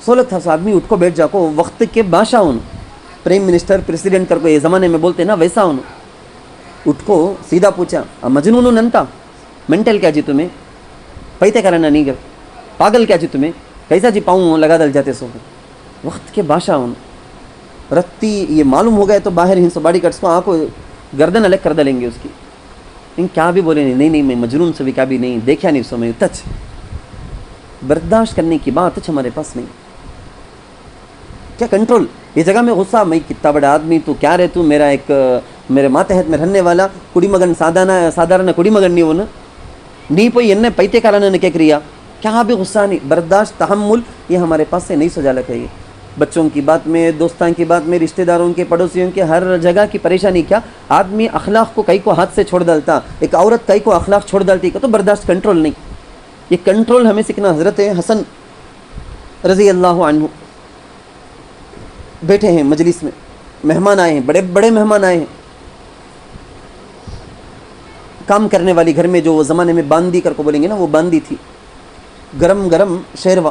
سہولت تھا، آدمی اٹھ کو بیٹھ جا کو، وقت کے بادشاہ ہوں، پرائم منسٹر پریسیڈنٹ کر کو یہ زمانے میں بولتے نا ویسا ہوں، اٹھ کو سیدھا پوچھا مجنون ننتا، مینٹل کیا جی تمہیں، پیتے کرنا نہیں گر، پاگل کیا جی تمہیں، کیسا جی پاؤں لگا دل جاتے سو، وقت کے بادشاہ ہوں، رتی یہ معلوم ہو گئے تو باہر ہنسو باڑی کٹس کو آنکھوں گردن الگ کر دلیں گے اس کی، ان کیا بھی بولے نہیں میں مجنون سے بھی کیا بھی نہیں دیکھا نہیں سو میں تچ، برداشت کرنے کی بات ہمارے پاس نہیں، کیا کنٹرول، یہ جگہ میں غصہ، میں کتنا بڑا آدمی تو کیا رہے تو میرا ایک میرے ماتحت میں رہنے والا کڑی مگن سادھارن کڑی مگن نہیں ہونا نہیں پوئی ان پیتے کرانا نے کیا کریا، کیا بھی غصہ نہیں، برداشت تحمل یہ ہمارے پاس سے نہیں سجا لگا، یہ بچوں کی بات میں، دوستان کی بات میں، رشتہ داروں کے، پڑوسیوں کے، ہر جگہ کی پریشانی کیا، آدمی اخلاق کو کئی کو ہاتھ سے چھوڑ ڈالتا، ایک عورت کئی کو اخلاق چھوڑ ڈالتی کا تو برداشت کنٹرول نہیں، یہ کنٹرول ہمیں سیکھنا۔ حضرت حسن رضی اللہ عنہ بیٹھے ہیں مجلس میں، مہمان آئے ہیں، بڑے بڑے مہمان آئے ہیں، کام کرنے والی گھر میں جو وہ زمانے میں باندی کر کو بولیں گے نا، وہ باندی تھی، گرم گرم شیروا،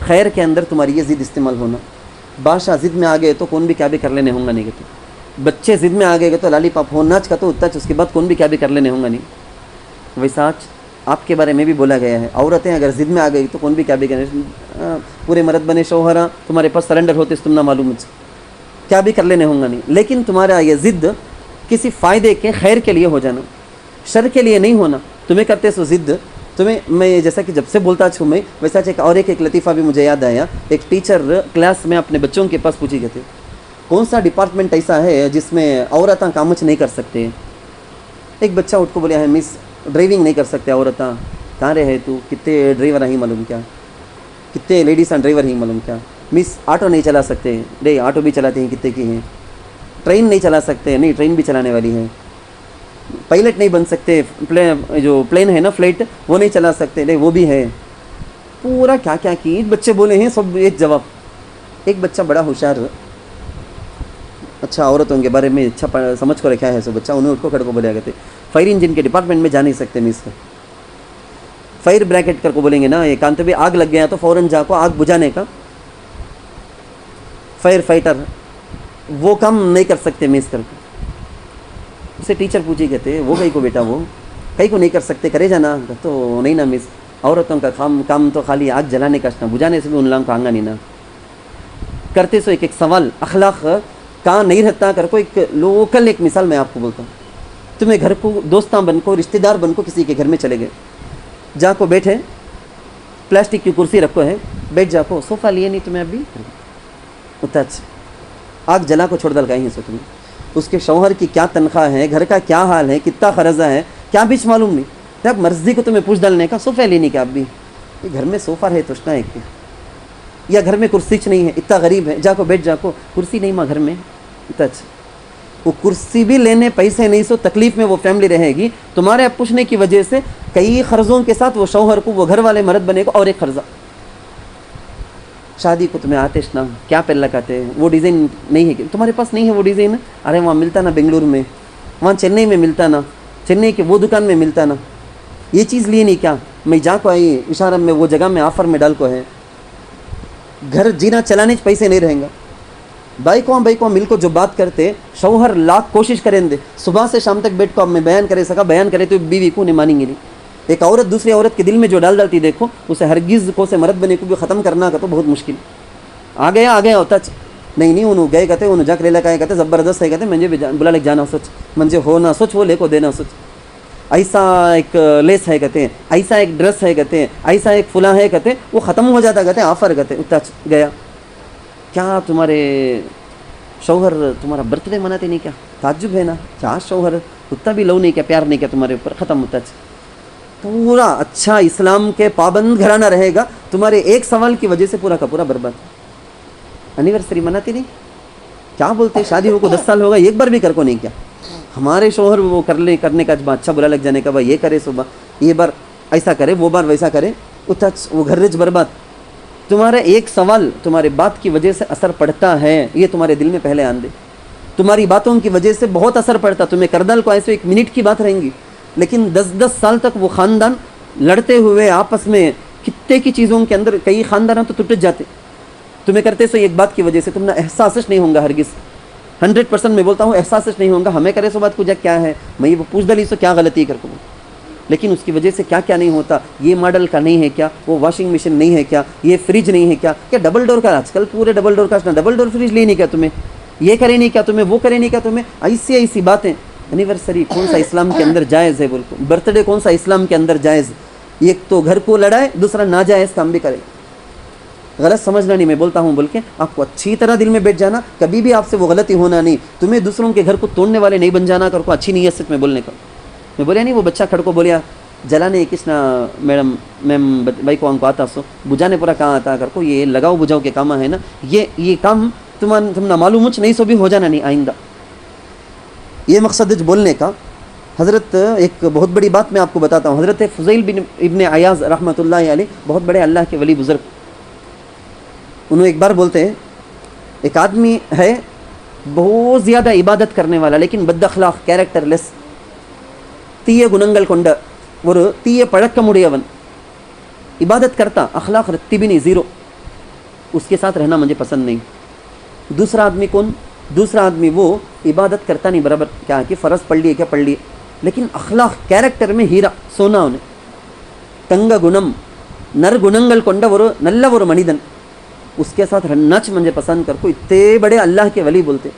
خیر کے اندر تمہاری یہ ضد استعمال ہونا. بادشاہ ضد میں آ گئے تو کون بھی کیا بھی کر لینے ہوں گا نہیں کہتے. بچے ضد میں آ گئے تو لالی پاپ ہونا کا تو اتنا اس کے بعد کون بھی کیا بھی کر لینے ہوں گا نہیں. ویسا آج آپ کے بارے میں بھی بولا گیا ہے, عورتیں اگر ضد میں آ گئی تو کون بھی کیا بھی کرنے, پورے مرد بنے شوہرا تمہارے پاس سرنڈر ہوتے تم نہ معلوم کیا بھی کر لینے ہوں گا نہیں. لیکن تمہارا یہ ضد کسی فائدے کے خیر کے لیے ہو جانا, شر کے لیے نہیں ہونا. تمہیں کرتے سو ضد تمہیں, میں جیسا کہ جب سے بولتا چھوں میں ویسا اور ایک لطیفہ بھی مجھے یاد آیا. ایک ٹیچر کلاس میں اپنے بچوں کے پاس پوچھی گئے تھے کون سا ڈپارٹمنٹ ایسا ہے جس میں عورتیں کامچ نہیں کر سکتے. ایک بچہ اٹھ کو بولیا ہے مس ڈرائیونگ نہیں کر سکتے عورتیں. کہاں رہے تو کتنے ڈرائیور ہی معلوم کیا, کتنے لیڈیز ہیں ڈرائیور ہی معلوم کیا. مس آٹو نہیں چلا سکتے, نہیں آٹو بھی چلاتے ہیں کتنے کی ہیں. ٹرین نہیں چلا سکتے, نہیں ٹرین بھی چلانے والی ہے. پائلٹ نہیں بن سکتے, جو پلین ہے نا فلائٹ وہ نہیں چلا سکتے, نہیں وہ بھی ہے. پورا کیا کیا کی بچے بولے ہیں سب ایک جواب. ایک بچہ بڑا ہوشیار, اچھا عورتوں کے بارے میں اچھا سمجھ کو رکھا ہے سو بچہ, انہیں اٹھ کو کھڑ کو بولے گئے فائر انجن کے ڈپارٹمنٹ میں جا نہیں سکتے مس. فائر بریکٹ کر کو بولیں گے نا, یہ کانتے بھی آگ لگ گیا تو فوراً جا کو آگ بجھانے کا فائر فائٹر وہ کام نہیں کر سکتے مس کر کے. اسے ٹیچر پوچھی گئے تھے وہ کہیں کو بیٹا وہ کہیں کو نہیں کر سکتے کرے جانا تو نہیں نا مس, عورتوں کا کام تو خالی آگ جلانے کا بجھانے سے بھی ان لوگوں کو آنگا نہیں نا کرتے. سو ایک سوال اخلاق کہاں نہیں رہتا کر کو ایک لوکل ایک مثال میں آپ کو بولتا ہوں. تمہیں گھر کو دوستاں بن کو رشتہ دار بن کو کسی کے گھر میں چلے گئے, جا کو بیٹھے پلاسٹک کی کرسی رکھو ہے بیٹھ جا کو, صوفہ لیے نہیں تمہیں ابھی اتنا اچھا آگ جلا کو چھوڑ دل گئی ہیں سو تمہیں. اس کے شوہر کی کیا تنخواہ ہے, گھر کا کیا حال ہے, کتنا خرچہ ہے, کیا بیچ معلوم نہیں. جب مرضی کو تمہیں پوچھ ڈالنے کا صوفہ لینے کا اب بھی گھر میں صوفہ ہے تو اشنا ایک یا گھر میں کرسی نہیں ہے, اتنا غریب ہے, جا کو بیٹھ جا کو کرسی نہیں ماں گھر میں اتنا اچھا. وہ کرسی بھی لینے پیسے نہیں سو تکلیف میں وہ فیملی رہے گی. تمہارے اب پوچھنے کی وجہ سے کئی قرضوں کے ساتھ وہ شوہر کو وہ گھر والے مرد بنے کو اور ایک قرضہ. شادی کو تمہیں آتش نہ کیا پہن لگاتے ہیں, وہ ڈیزائن نہیں ہے کہ تمہارے پاس نہیں ہے وہ ڈیزائن. ارے وہاں ملتا نا بنگلور میں, وہاں چنئی میں ملتا نا, چنئی کے وہ دکان میں ملتا نا, یہ چیز لیے نہیں کیا. میں جا کو آئی اشارہ میں وہ جگہ میں آفر میں ڈال کو ہے. گھر جینا چلانے پیسے نہیں رہیں گا. بھائی کو مل کو جو بات کرتے شوہر لاکھ کوشش کریں دے صبح سے شام تک بیٹھ کو اب میں بیان کرے سکا, بیان کرے تو بیوی کو نہیں مانیں گے نہیں. ایک عورت دوسری عورت کے دل میں جو ڈالتی دیکھو اسے ہرگز کو سے مرد بنے کو بھی ختم کرنا کا تو بہت مشکل. آ گیا ہوتا نہیں انہوں گئے کہتے انہوں جا کر لے کہتے زبردست ہے کہتے مجھے بلا لے جانا سوچ مجھے ہونا سوچ وہ لے کو دینا سوچ. ایسا ایک لیس ہے کہتے ہیں, ایسا ایک ڈریس ہے کہتے ہیں, ایسا ایک فلاں ہے کہتے, وہ ختم ہو جاتا کہتے آفر کہتے اتنا گیا. کیا تمہارے شوہر تمہارا برتھ ڈے مناتے نہیں کیا؟ تعجب ہے نا. کیا شوہر اتنا بھی لو نہیں کیا, پیار نہیں کیا تمہارے اوپر, ختم ہوتا. پورا اچھا اسلام کے پابند گھرانہ رہے گا, تمہارے ایک سوال کی وجہ سے پورا کا پورا برباد. اینیورسری مناتی نہیں, کیا بولتے شادی ہو کو 10 سال ہوگا ایک بار بھی کر کو نہیں کیا. ہمارے شوہر وہ کرنے کا اچھا بلا لگ جانے کا, بھائی یہ کرے صبح یہ بار ایسا کرے وہ بار ویسا کرے, اتنا وہ گھر رچ برباد. تمہارا ایک سوال تمہارے بات کی وجہ سے اثر پڑتا ہے, یہ تمہارے دل میں پہلے آن دے. تمہاری باتوں کی وجہ سے بہت اثر پڑتا. تمہیں کردال کو ایسے 1 منٹ کی بات رہیں گی, لیکن 10 سال تک وہ خاندان لڑتے ہوئے آپس میں کتنے کی چیزوں کے اندر کئی خاندان تو ٹوٹ جاتے. تمہیں کرتے سو ایک بات کی وجہ سے تم نے احساسش نہیں ہوں گا, ہرگز 100% میں بولتا ہوں احساسش نہیں ہوں گا. ہمیں کرے سو بات کو جا کیا ہے, میں یہ پوچھ ڈالی سو کیا غلطی کر کو, لیکن اس کی وجہ سے کیا کیا نہیں ہوتا. یہ ماڈل کا نہیں ہے کیا, وہ واشنگ مشین نہیں ہے کیا, یہ فریج نہیں ہے کیا, ڈبل ڈور کا آج کل پورے ڈبل ڈور کا ڈبل ڈور فریج لے نہیں کیا تمہیں, یہ کرے نہیں کیا تمہیں, وہ کرے نہیں کیا تمہیں, ایسی باتیں. اینیورسری کون سا اسلام کے اندر جائز ہے بول کو, برتھ ڈے کون سا اسلام کے اندر جائز. ایک تو گھر کو لڑائے, دوسرا ناجائز کام بھی کرے. غلط سمجھنا نہیں, میں بولتا ہوں بول کے آپ کو اچھی طرح دل میں بیٹھ جانا, کبھی بھی آپ سے وہ غلطی ہونا نہیں. تمہیں دوسروں کے گھر کو توڑنے والے نہیں بن جانا کر کو, اچھی نیت سے میں بولنے کا. میں بولیا نہیں وہ بچہ کھڑ کو بولیا جلانے کس نا میڈم میم بھائی کو ہم کو آتا سو بجھانے پورا کہاں آتا کر کو, یہ لگاؤ بجھاؤ کے کام ہے نا, یہ کام تم نہ معلوم مجھ نہیں سو بھی ہو جانا نہیں آئندہ. یہ مقصد بولنے کا. حضرت ایک بہت بڑی بات میں آپ کو بتاتا ہوں. حضرت فضیل بن ابن عیاض رحمۃ اللہ علیہ بہت بڑے اللہ کے ولی بزرگ, انہوں ایک بار بولتے ہیں ایک آدمی ہے بہت زیادہ عبادت کرنے والا لیکن بد اخلاق, کیریکٹر لیس, تیے گننگل کونڈ اور تیے پڑک مڑیون, عبادت کرتا اخلاق رتی بھی نہیں, زیرو. اس کے ساتھ رہنا مجھے پسند نہیں. دوسرا آدمی کون؟ دوسرا آدمی وہ عبادت کرتا نہیں برابر، کیا کہ فرض پڑھ لیے کیا پڑھ لیے، لیکن اخلاق کیریکٹر میں ہیرا سونا انہیں تنگ گنم نر گننگل کونڈور نلور منیدن، اس کے ساتھ رہنا مجھے پسند کر کو اتنے بڑے اللہ کے ولی بولتے.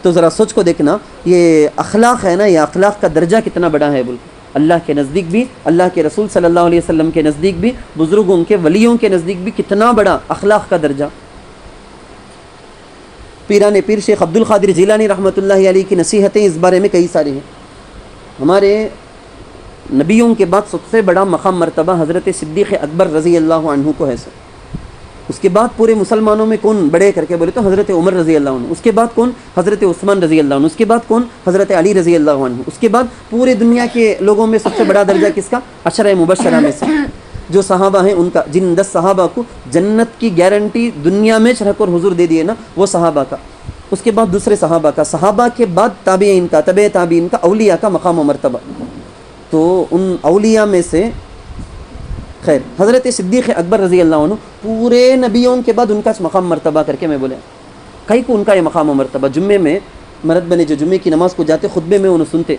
تو ذرا سوچ کو دیکھنا یہ اخلاق ہے نا، یہ اخلاق کا درجہ کتنا بڑا ہے بول کے اللہ کے نزدیک بھی، اللہ کے رسول صلی اللہ علیہ وسلم کے نزدیک بھی، بزرگوں کے ولیوں کے نزدیک بھی کتنا بڑا اخلاق کا درجہ. پیران پیر شیخ عبد القادر جیلانی رحمۃ اللہ علیہ کی نصیحتیں اس بارے میں کئی ساری ہیں. ہمارے نبیوں کے بعد سب سے بڑا مقام مرتبہ حضرت صدیق اکبر رضی اللہ عنہ کو ہے. اس کے بعد پورے مسلمانوں میں کون بڑے کر کے بولے تو حضرت عمر رضی اللہ عنہ، اس کے بعد کون حضرت عثمان رضی اللہ عنہ، اس کے بعد کون حضرت علی رضی اللہ عنہ، اس کے بعد پورے دنیا کے لوگوں میں سب سے بڑا درجہ کس کا؟ عشرہ مبشرہ میں سے جو صحابہ ہیں ان کا، جن 10 صحابہ کو جنت کی گارنٹی دنیا میں رکھ اور حضور دے دیے نا، وہ صحابہ کا. اس کے بعد دوسرے صحابہ کا، صحابہ کے بعد تابعین کا، تبع تابعین کا، اولیاء کا مقام و مرتبہ. تو ان اولیاء میں سے خیر حضرت صدیق اکبر رضی اللہ عنہ پورے نبیوں کے بعد ان کا مقام مرتبہ کر کے میں بولے کئی کو ان کا یہ مقام و مرتبہ. جمعے میں مرد بنے جو جمعے کی نماز کو جاتے خطبے میں انہوں سنتے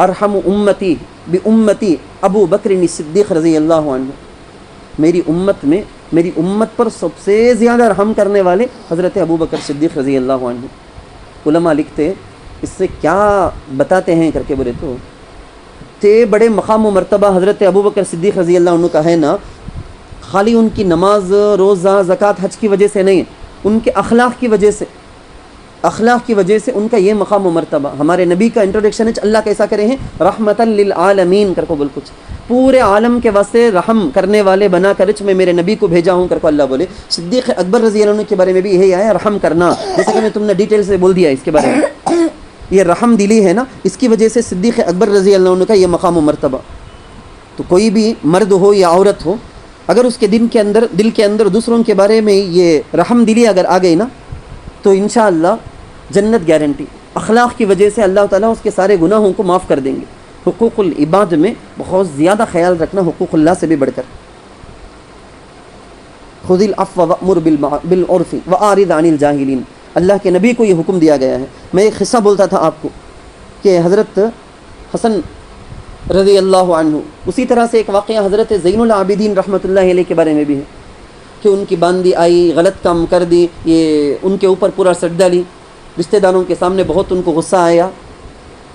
ارحم امتی بامتی ابو بکر صدیق رضی اللہ عنہ، میری امت میں میری امت پر سب سے زیادہ رحم کرنے والے حضرت ابو بکر صدیق رضی اللہ عنہ. علماء لکھتے اس سے کیا بتاتے ہیں کر کے بولے تو تے بڑے مقام و مرتبہ حضرت ابو بکر صدیق رضی اللہ عنہ کا ہے نا، خالی ان کی نماز روزہ زکوٰۃ حج کی وجہ سے نہیں، ان کے اخلاق کی وجہ سے، اخلاق کی وجہ سے ان کا یہ مقام و مرتبہ. ہمارے نبی کا انٹروڈکشن ہے اللہ کیسا کرے ہیں؟ رحمتا للعالمین کر کو بول، کچھ پورے عالم کے واسطے رحم کرنے والے بنا کر میں میرے نبی کو بھیجا ہوں کر کو اللہ بولے. صدیق اکبر رضی اللہ عنہ کے بارے میں بھی یہی آیا رحم کرنا، جیسا کہ میں تم نے ڈیٹیل سے بول دیا اس کے بارے میں. یہ رحم دلی ہے نا، اس کی وجہ سے صدیق اکبر رضی اللہ عنہ کا یہ مقام و مرتبہ. تو کوئی بھی مرد ہو یا عورت ہو، اگر اس کے دل کے اندر دوسروں کے بارے میں یہ رحم دلی اگر آ گئی نا، تو انشاءاللہ جنت گارنٹی. اخلاق کی وجہ سے اللہ تعالیٰ اس کے سارے گناہوں کو معاف کر دیں گے. حقوق العباد میں بہت زیادہ خیال رکھنا، حقوق اللہ سے بھی بڑھ کر. خذ العفو وامر بالعرف واعرض عن الجاہلین، اللہ کے نبی کو یہ حکم دیا گیا ہے. میں ایک قصہ بولتا تھا آپ کو کہ حضرت حسن رضی اللہ عنہ، اسی طرح سے ایک واقعہ حضرت زین العابدین رحمۃ اللہ علیہ کے بارے میں بھی ہے کہ ان کی باندی آئی، غلط کام کر دی، یہ ان کے اوپر پورا سٹ ڈالی، رشتہ داروں کے سامنے بہت ان کو غصہ آیا.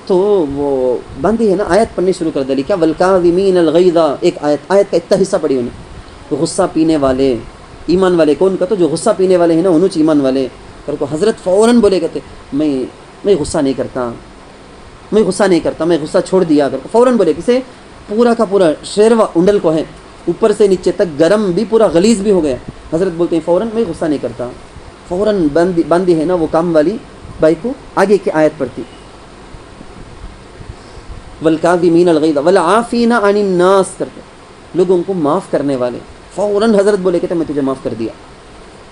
تو وہ باندی ہے نا آیت پڑھنی شروع کر ڈالی، کیا والکاظمین الغیظ، ایک آیت کا اتنا حصہ پڑھی انہیں. غصہ پینے والے ایمان والے کون کا؟ تو جو غصہ پینے والے ہیں نا انہوں ایمان والے کر کو حضرت فوراً بولے کہتے میں غصہ نہیں کرتا، میں غصہ چھوڑ دیا کر کو فوراً بولے. کسے؟ پورا کا پورا شیروا انڈل کو ہے، اوپر سے نیچے تک گرم بھی، پورا غلیظ بھی ہو گیا. حضرت بولتے ہیں فوراً میں غصہ نہیں کرتا. فوراً باندھی ہے نا وہ کام والی بائی کو آگے کی آیت پڑھتی والکاظمین الغیظ والعافین عن الناس کرتے، لوگوں کو معاف کرنے والے. فوراً حضرت بولے کہتے میں تجھے معاف کر دیا.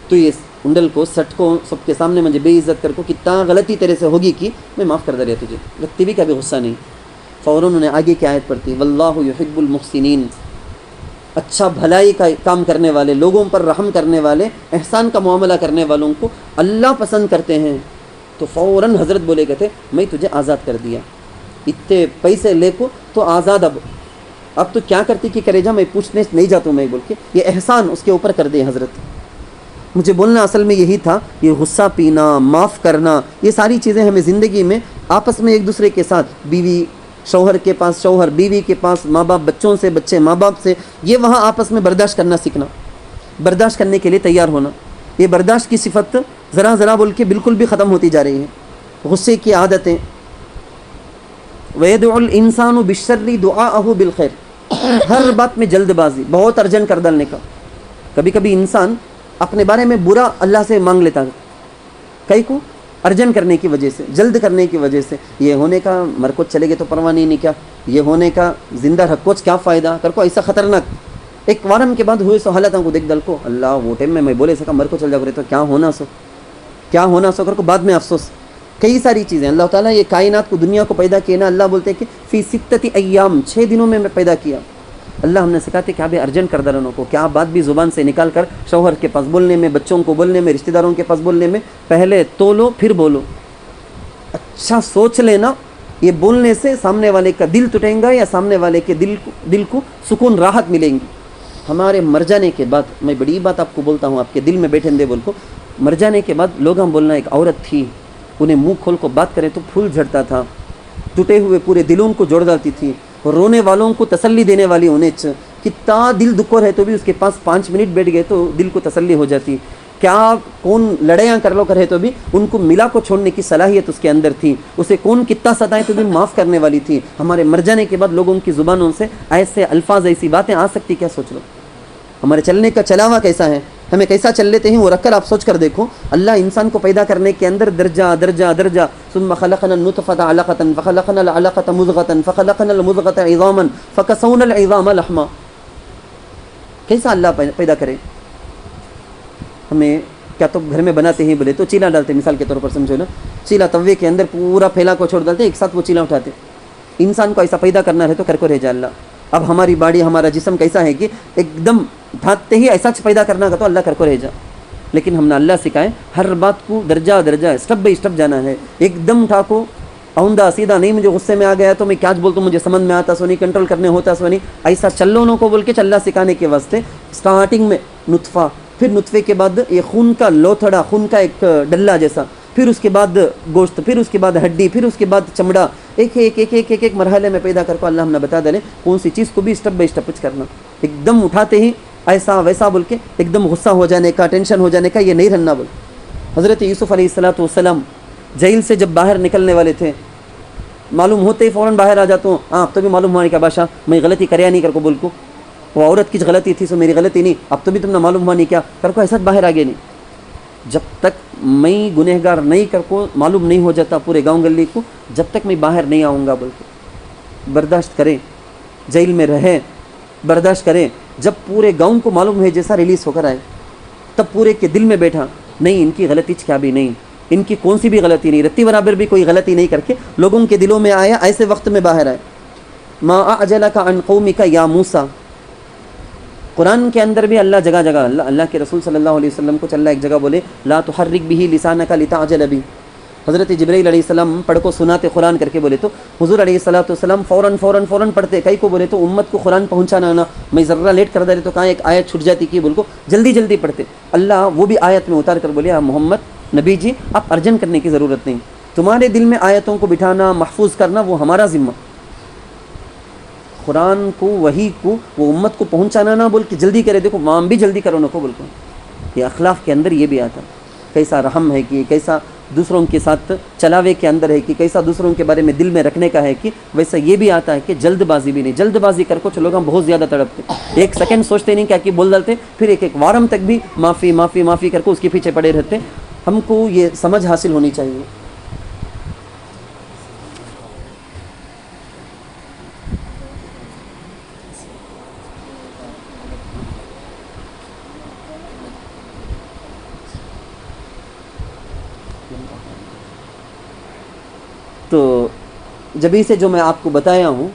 تو یہ انڈل کو سٹ کو سب کے سامنے مجھے بے عزت کر کو کتنا غلطی تیرے سے ہوگی کہ میں معاف کر دے رہا تجھے، لگتی بھی کبھی غصہ نہیں. فوراً انہیں آگے کی آیت پڑھتی واللہ یحب المحسنین، اچھا بھلائی کا کام کرنے والے، لوگوں پر رحم کرنے والے، احسان کا معاملہ کرنے والوں کو اللہ پسند کرتے ہیں. تو فوراً حضرت بولے کہتے میں تجھے آزاد کر دیا، اتنے پیسے لے کو تو آزاد. اب تو کیا کرتی کہ کرے جا، میں پوچھنے نہیں جاتا ہوں میں بول کے یہ احسان اس کے اوپر کر دے حضرت. مجھے بولنا اصل میں یہی تھا، یہ غصہ پینا، معاف کرنا، یہ ساری چیزیں ہمیں زندگی میں آپس میں ایک دوسرے کے ساتھ، بیوی شوہر کے پاس شوہر، بیوی کے پاس ماں باپ، بچوں سے بچے ماں باپ سے، یہ وہاں آپس میں برداشت کرنا سیکھنا، برداشت کرنے کے لیے تیار ہونا. یہ برداشت کی صفت ذرا بول کے بالکل بھی ختم ہوتی جا رہی ہے. غصے کی عادتیں وَيَدْعُ الْإِنسَانُ بِالشَّرِّ دُعَاءَهُ بِالْخَيْرِ، ہر بات میں جلد بازی، بہت ارجنٹ کر ڈالنے کا. کبھی کبھی انسان اپنے بارے میں برا اللہ سے مانگ لیتا ہے، کئی کو ارجنٹ کرنے کی وجہ سے، جلد کرنے کی وجہ سے. یہ ہونے کا مرکوچ چلے گئے تو پرواہ نہیں کیا، یہ ہونے کا زندہ رکھوچ کیا فائدہ کر کو، ایسا خطرناک. ایک وارم کے بعد ہوئے سو حالتوں کو دیکھ دل کو اللہ وہ ٹائم میں بولے سکا مرکو چل جا کرے تو کیا ہونا سو کر کو بعد میں افسوس. کئی ساری چیزیں اللہ تعالیٰ یہ کائنات کو، دنیا کو پیدا کیا نا، اللہ بولتے ہیں کہ فی ستتی ایام، 6 دنوں میں پیدا کیا. اللہ ہم نے سکھاتے کہ آپ ارجنٹ کر درنوں کو، کیا بات بھی زبان سے نکال کر شوہر کے پاس بولنے میں، بچوں کو بولنے میں، رشتہ داروں کے پاس بولنے میں پہلے تولو پھر بولو، اچھا سوچ لینا یہ بولنے سے سامنے والے کا دل ٹوٹیں گا یا سامنے والے کے دل کو سکون راحت ملیں گی۔ ہمارے مر جانے کے بعد، میں بڑی بات آپ کو بولتا ہوں، آپ کے دل میں بیٹھیں دے بول کو، مر جانے کے بعد لوگ ہم بولنا ایک عورت تھی، انہیں منہ کھول کو بات کریں تو پھول جھڑتا تھا، ٹوٹے ہوئے پورے دلوں کو جوڑ ڈالتی تھی، رونے والوں کو تسلی دینے والی انہیں کتنا دل دکھ رہے تو بھی اس کے پاس 5 منٹ بیٹھ گئے تو دل کو تسلی ہو جاتی، کیا کون لڑیاں کر لو کرے تو بھی ان کو ملا کو چھوڑنے کی صلاحیت اس کے اندر تھی، اسے کون کتنا ستائے تو بھی معاف کرنے والی تھی۔ ہمارے مر جانے کے بعد لوگوں کی زبانوں سے ایسے الفاظ، ایسی باتیں آ سکتی، کیا سوچ لو ہمارے چلنے کا چلاوا کیسا ہے، ہمیں کیسا چل لیتے ہیں وہ رکھ کر آپ سوچ کر دیکھو۔ اللہ انسان کو پیدا کرنے کے اندر درجہ درجہ درجہ، ثم خلقنا النطفة علقة فخلقنا العلقة مضغة فخلقنا المضغة عظاما فكسونا العظام لحما، کیسا اللہ پیدا کرے ہمیں؟ کیا تو گھر میں بناتے ہیں بولے تو چیلا ڈالتے، مثال کے طور پر سمجھو نا، چیلا توے کے اندر پورا پھیلا کو چھوڑ ڈالتے، ایک ساتھ وہ چیلا اٹھاتے۔ انسان کو ایسا پیدا کرنا ہے تو کر کو رہ جا اللہ۔ اب ہماری باڈی، ہمارا جسم کیسا ہے کہ ایک دم ڈھانکتے ہی ایسا پیدا کرنا کا تو اللہ کر کو رہ جا، لیکن ہم نے اللہ سکھائے ہر بات کو درجہ درجہ اسٹیپ بائی اسٹیپ جانا ہے، ایک دم ٹھاکو آؤندہ سیدھا نہیں، مجھے غصے میں آ گیا تو میں کیا بولتا ہوں، مجھے سمجھ میں آتا سو نہیں، کنٹرول کرنے ہوتا سو نہیں، ایسا چلونوں کو بول کے چلنا سکھانے کے واسطے سٹارٹنگ میں نطفہ، پھر نطفے کے بعد یہ خون کا لوتھڑا، خون کا ایک ڈلہ جیسا، پھر اس کے بعد گوشت، پھر اس کے بعد ہڈی، پھر اس کے بعد چمڑا، ایک ایک ایک ایک ایک ایک مرحلے میں پیدا کر کو اللہ ہم نے بتا دے کون سی چیز کو بھی اسٹیپ بائی اسٹیپ کرنا، ایک دم اٹھاتے ہی ایسا ویسا بول کے ایک دم غصہ ہو جانے کا، ٹینشن ہو جانے کا یہ نہیں رہنا بول۔ حضرت یوسف علیہ السلام جیل سے جب باہر نکلنے والے تھے، معلوم ہوتے ہی فوراً باہر آ جاتا ہوں، اب تو بھی معلوم ہوا نہیں کہ بادشاہ میں غلطی کریا نہیں کر کو بول کو، وہ عورت کی غلطی تھی سو میری غلطی نہیں، اب تو بھی تم نے معلوم ہوا نہیں کیا کر کو، ایسا باہر آگے نہیں، جب تک میں گنہگار نہیں کر کو معلوم نہیں ہو جاتا پورے گاؤں گلی کو، جب تک میں باہر نہیں آؤں گا بول کے برداشت کریں، جیل میں رہے برداشت کریں، جب پورے گاؤں کو معلوم ہے جیسا ریلیز ہو کر آئے، تب پورے کے دل میں بیٹھا نہیں ان کی غلطی کیا بھی نہیں، ان کی کون سی بھی غلطی نہیں، رتی برابر بھی کوئی غلطی نہیں کر کے لوگوں کے دلوں میں آیا، ایسے وقت میں باہر آئے۔ ما اعجلک عن قومک یا موسیٰ، قرآن کے اندر بھی اللہ جگہ جگہ، اللہ کے رسول صلی اللہ علیہ وسلم کو اللہ ایک جگہ بولے لا تحرک به لسانک لتعجل به، حضرت جبرائیل علیہ السلام پڑھ کو سناتے قرآن کر کے بولے تو حضور علیہ السلام فوراً پڑھتے، کئی کو بولے تو امت کو قرآن پہنچانا نا، میں ذرہ لیٹ کر دے تو کہاں ایک آیت چھٹ جاتی کی بول کو جلدی جلدی پڑھتے، اللہ وہ بھی آیت میں اتار کر بولے محمد نبی جی آپ ارجن کرنے کی ضرورت نہیں، تمہارے دل میں آیتوں کو بٹھانا، محفوظ کرنا وہ ہمارا ذمہ، قرآن کو وحی کو وہ امت کو پہنچانا نہ بول کے جلدی کرے، دیکھو مام بھی جلدی کرو نہ کو بول کو، یہ اخلاق کے اندر یہ بھی آتا، کیسا رحم ہے کہ کیسا دوسروں کے ساتھ چلاوے کے اندر ہے کہ کیسا دوسروں کے بارے میں دل میں رکھنے کا ہے کہ ویسا یہ بھی آتا ہے کہ جلد بازی بھی نہیں، جلد بازی کر کو چلو گا بہت زیادہ تڑپتے، ایک سیکنڈ سوچتے نہیں کیا کہ بول ڈالتے، پھر ایک ایک وارم تک بھی معافی معافی معافی کر کو اس کے پیچھے پڑے رہتے۔ ہم کو یہ سمجھ حاصل ہونی چاہیے۔ تو جبھی سے جو میں آپ کو بتایا ہوں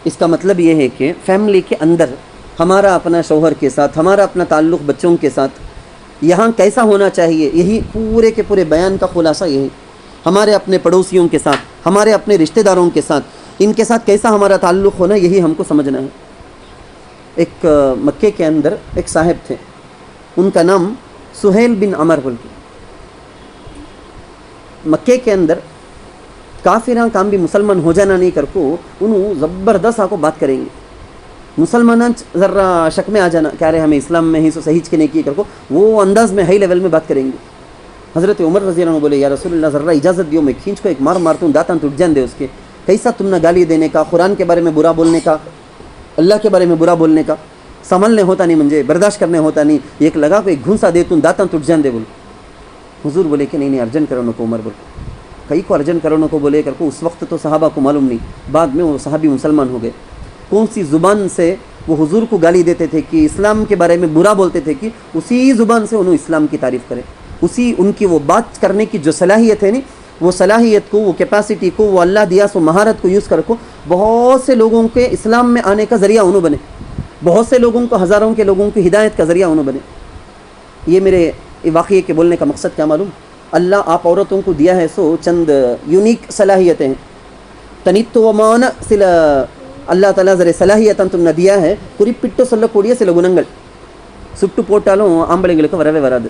اس کا مطلب یہ ہے کہ فیملی کے اندر ہمارا اپنا شوہر کے ساتھ، ہمارا اپنا تعلق بچوں کے ساتھ یہاں کیسا ہونا چاہیے، یہی پورے کے پورے بیان کا خلاصہ یہی، ہمارے اپنے پڑوسیوں کے ساتھ، ہمارے اپنے رشتہ داروں کے ساتھ، ان کے ساتھ کیسا ہمارا تعلق ہونا یہی ہم کو سمجھنا ہے۔ ایک مکے کے اندر ایک صاحب تھے، ان کا نام سہیل بن عمر بول کے، مکے کے اندر کافراں کام بھی مسلمان ہو جانا نہیں کر کو انہوں زبردست آ کو بات کریں گے، مسلمان ذرا شک میں آ جانا کیا رہے ہمیں اسلام میں ہی سو صحیح کے نہیں کی کر کو وہ انداز میں ہائی لیول میں بات کریں گے۔ حضرت عمر رضی اللہ عنہ بولے یا رسول اللہ ذرا اجازت دیو، میں کھینچ کو ایک مار مارتا ہوں، داتاں ٹوٹ جان دے اس کے، کیسا تم نے گالی دینے کا، قرآن کے بارے میں برا بولنے کا، اللہ کے بارے میں برا بولنے کا سنبھلنے ہوتا نہیں، مجھے برداشت کرنے ہوتا نہیں، ایک لگا کو ایک گھونسا دے تم داتاں ٹوٹ جان دے بول۔ حضور بولے کہ نہیں ارجن کرو کو، عمر بول کئی کو ارجن کرو کو بولے کر کو، اس وقت تو صحابہ کو معلوم نہیں، بعد میں وہ صحابی مسلمان ہو گئے، کون سی زبان سے وہ حضور کو گالی دیتے تھے کہ اسلام کے بارے میں برا بولتے تھے کہ اسی زبان سے انہوں اسلام کی تعریف کرے، اسی ان کی وہ بات کرنے کی جو صلاحیت ہے نہیں، وہ صلاحیت کو، وہ کیپیسٹی کو، وہ اللہ دیا سو مہارت کو یوز کر کو بہت سے لوگوں کے اسلام میں آنے کا ذریعہ انہوں بنے۔ بہت سے لوگوں کو، ہزاروں کے لوگوں کی ہدایت کا ذریعہ انہوں بنے۔ یہ میرے واقعے کے بولنے کا مقصد کیا معلوم؟ اللہ آپ عورتوں کو دیا ہے سو چند یونیک صلاحیتیں ہیں. تنیتومان سل اللہ تعالیٰ ذرے صلاحیتاں تم نے دیا ہے குறிப்பிட்ட சொல்லக்கூடிய சில குணங்கள். சுட்டு போட்டாலும் ஆம்பளைங்களுக்கு வரவே வராது.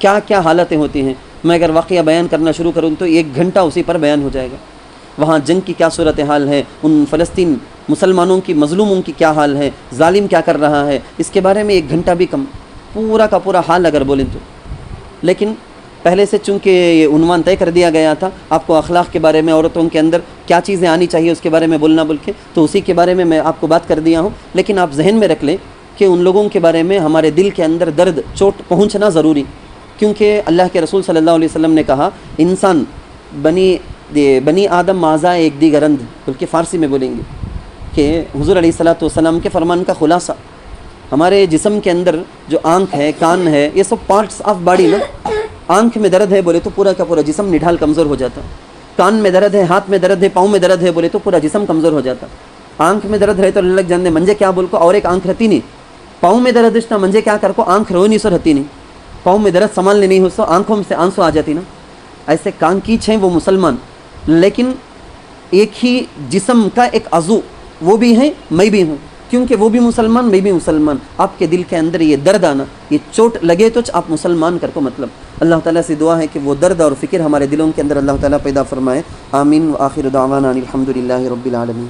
کیا کیا حالتیں ہوتی ہیں. میں اگر واقعہ بیان کرنا شروع کروں تو 1 گھنٹہ اسی پر بیان ہو جائے گا. وہاں جنگ کی کیا صورتحال ہے، ان فلسطین مسلمانوں کی مظلوموں کی کیا حال ہے، ظالم کیا کر رہا ہے، اس کے بارے میں 1 گھنٹہ بھی کم، پورا کا پورا حال اگر بولیں تو. لیکن پہلے سے چونکہ یہ عنوان طے کر دیا گیا تھا آپ کو اخلاق کے بارے میں، عورتوں کے اندر کیا چیزیں آنی چاہیے اس کے بارے میں بولنا بول کے، تو اسی کے بارے میں آپ کو بات کر دیا ہوں. لیکن آپ ذہن میں رکھ لیں کہ ان لوگوں کے بارے میں ہمارے دل کے اندر درد چوٹ پہنچنا ضروری، کیونکہ اللہ کے رسول صلی اللہ علیہ وسلم نے کہا انسان بنی آدم ماذا ایک دیگرند، بلکہ فارسی میں بولیں گے کہ حضور علیہ الصلوۃ والسلام کے فرمان کا خلاصہ ہمارے جسم کے اندر جو آنکھ ہے، کان ہے، یہ سب پارٹس آف باڈی نا. آنکھ میں درد ہے بولے تو پورا کا پورا جسم نڈھال کمزور ہو جاتا. کان میں درد ہے، ہاتھ میں درد ہے، پاؤں میں درد ہے بولے تو پورا جسم کمزور ہو جاتا. آنکھ میں درد رہے تو لگ جاندے منجے کیا بول کو اور ایک آنکھ رہتی نہیں. پاؤں میں درد اشنا منجے کیا کر کو آنکھ رو نہیں سو رہتی نہیں. پاؤں میں درد سنبھالنے نہیں ہو سو آنکھوں میں سے آنسو آ جاتی نا. ایسے کان کی ہیں وہ مسلمان، لیکن ایک ہی جسم کا ایک عضو وہ بھی ہیں میں بھی ہوں، کیونکہ وہ بھی مسلمان میں بھی مسلمان. آپ کے دل کے اندر یہ درد آنا، یہ چوٹ لگے تو آپ مسلمان کر کو مطلب. اللہ تعالیٰ سے دعا ہے کہ وہ درد اور فکر ہمارے دلوں کے اندر اللہ تعالیٰ پیدا فرمائے. آمین. وآخر دعوانا الحمد للہ رب العالمین.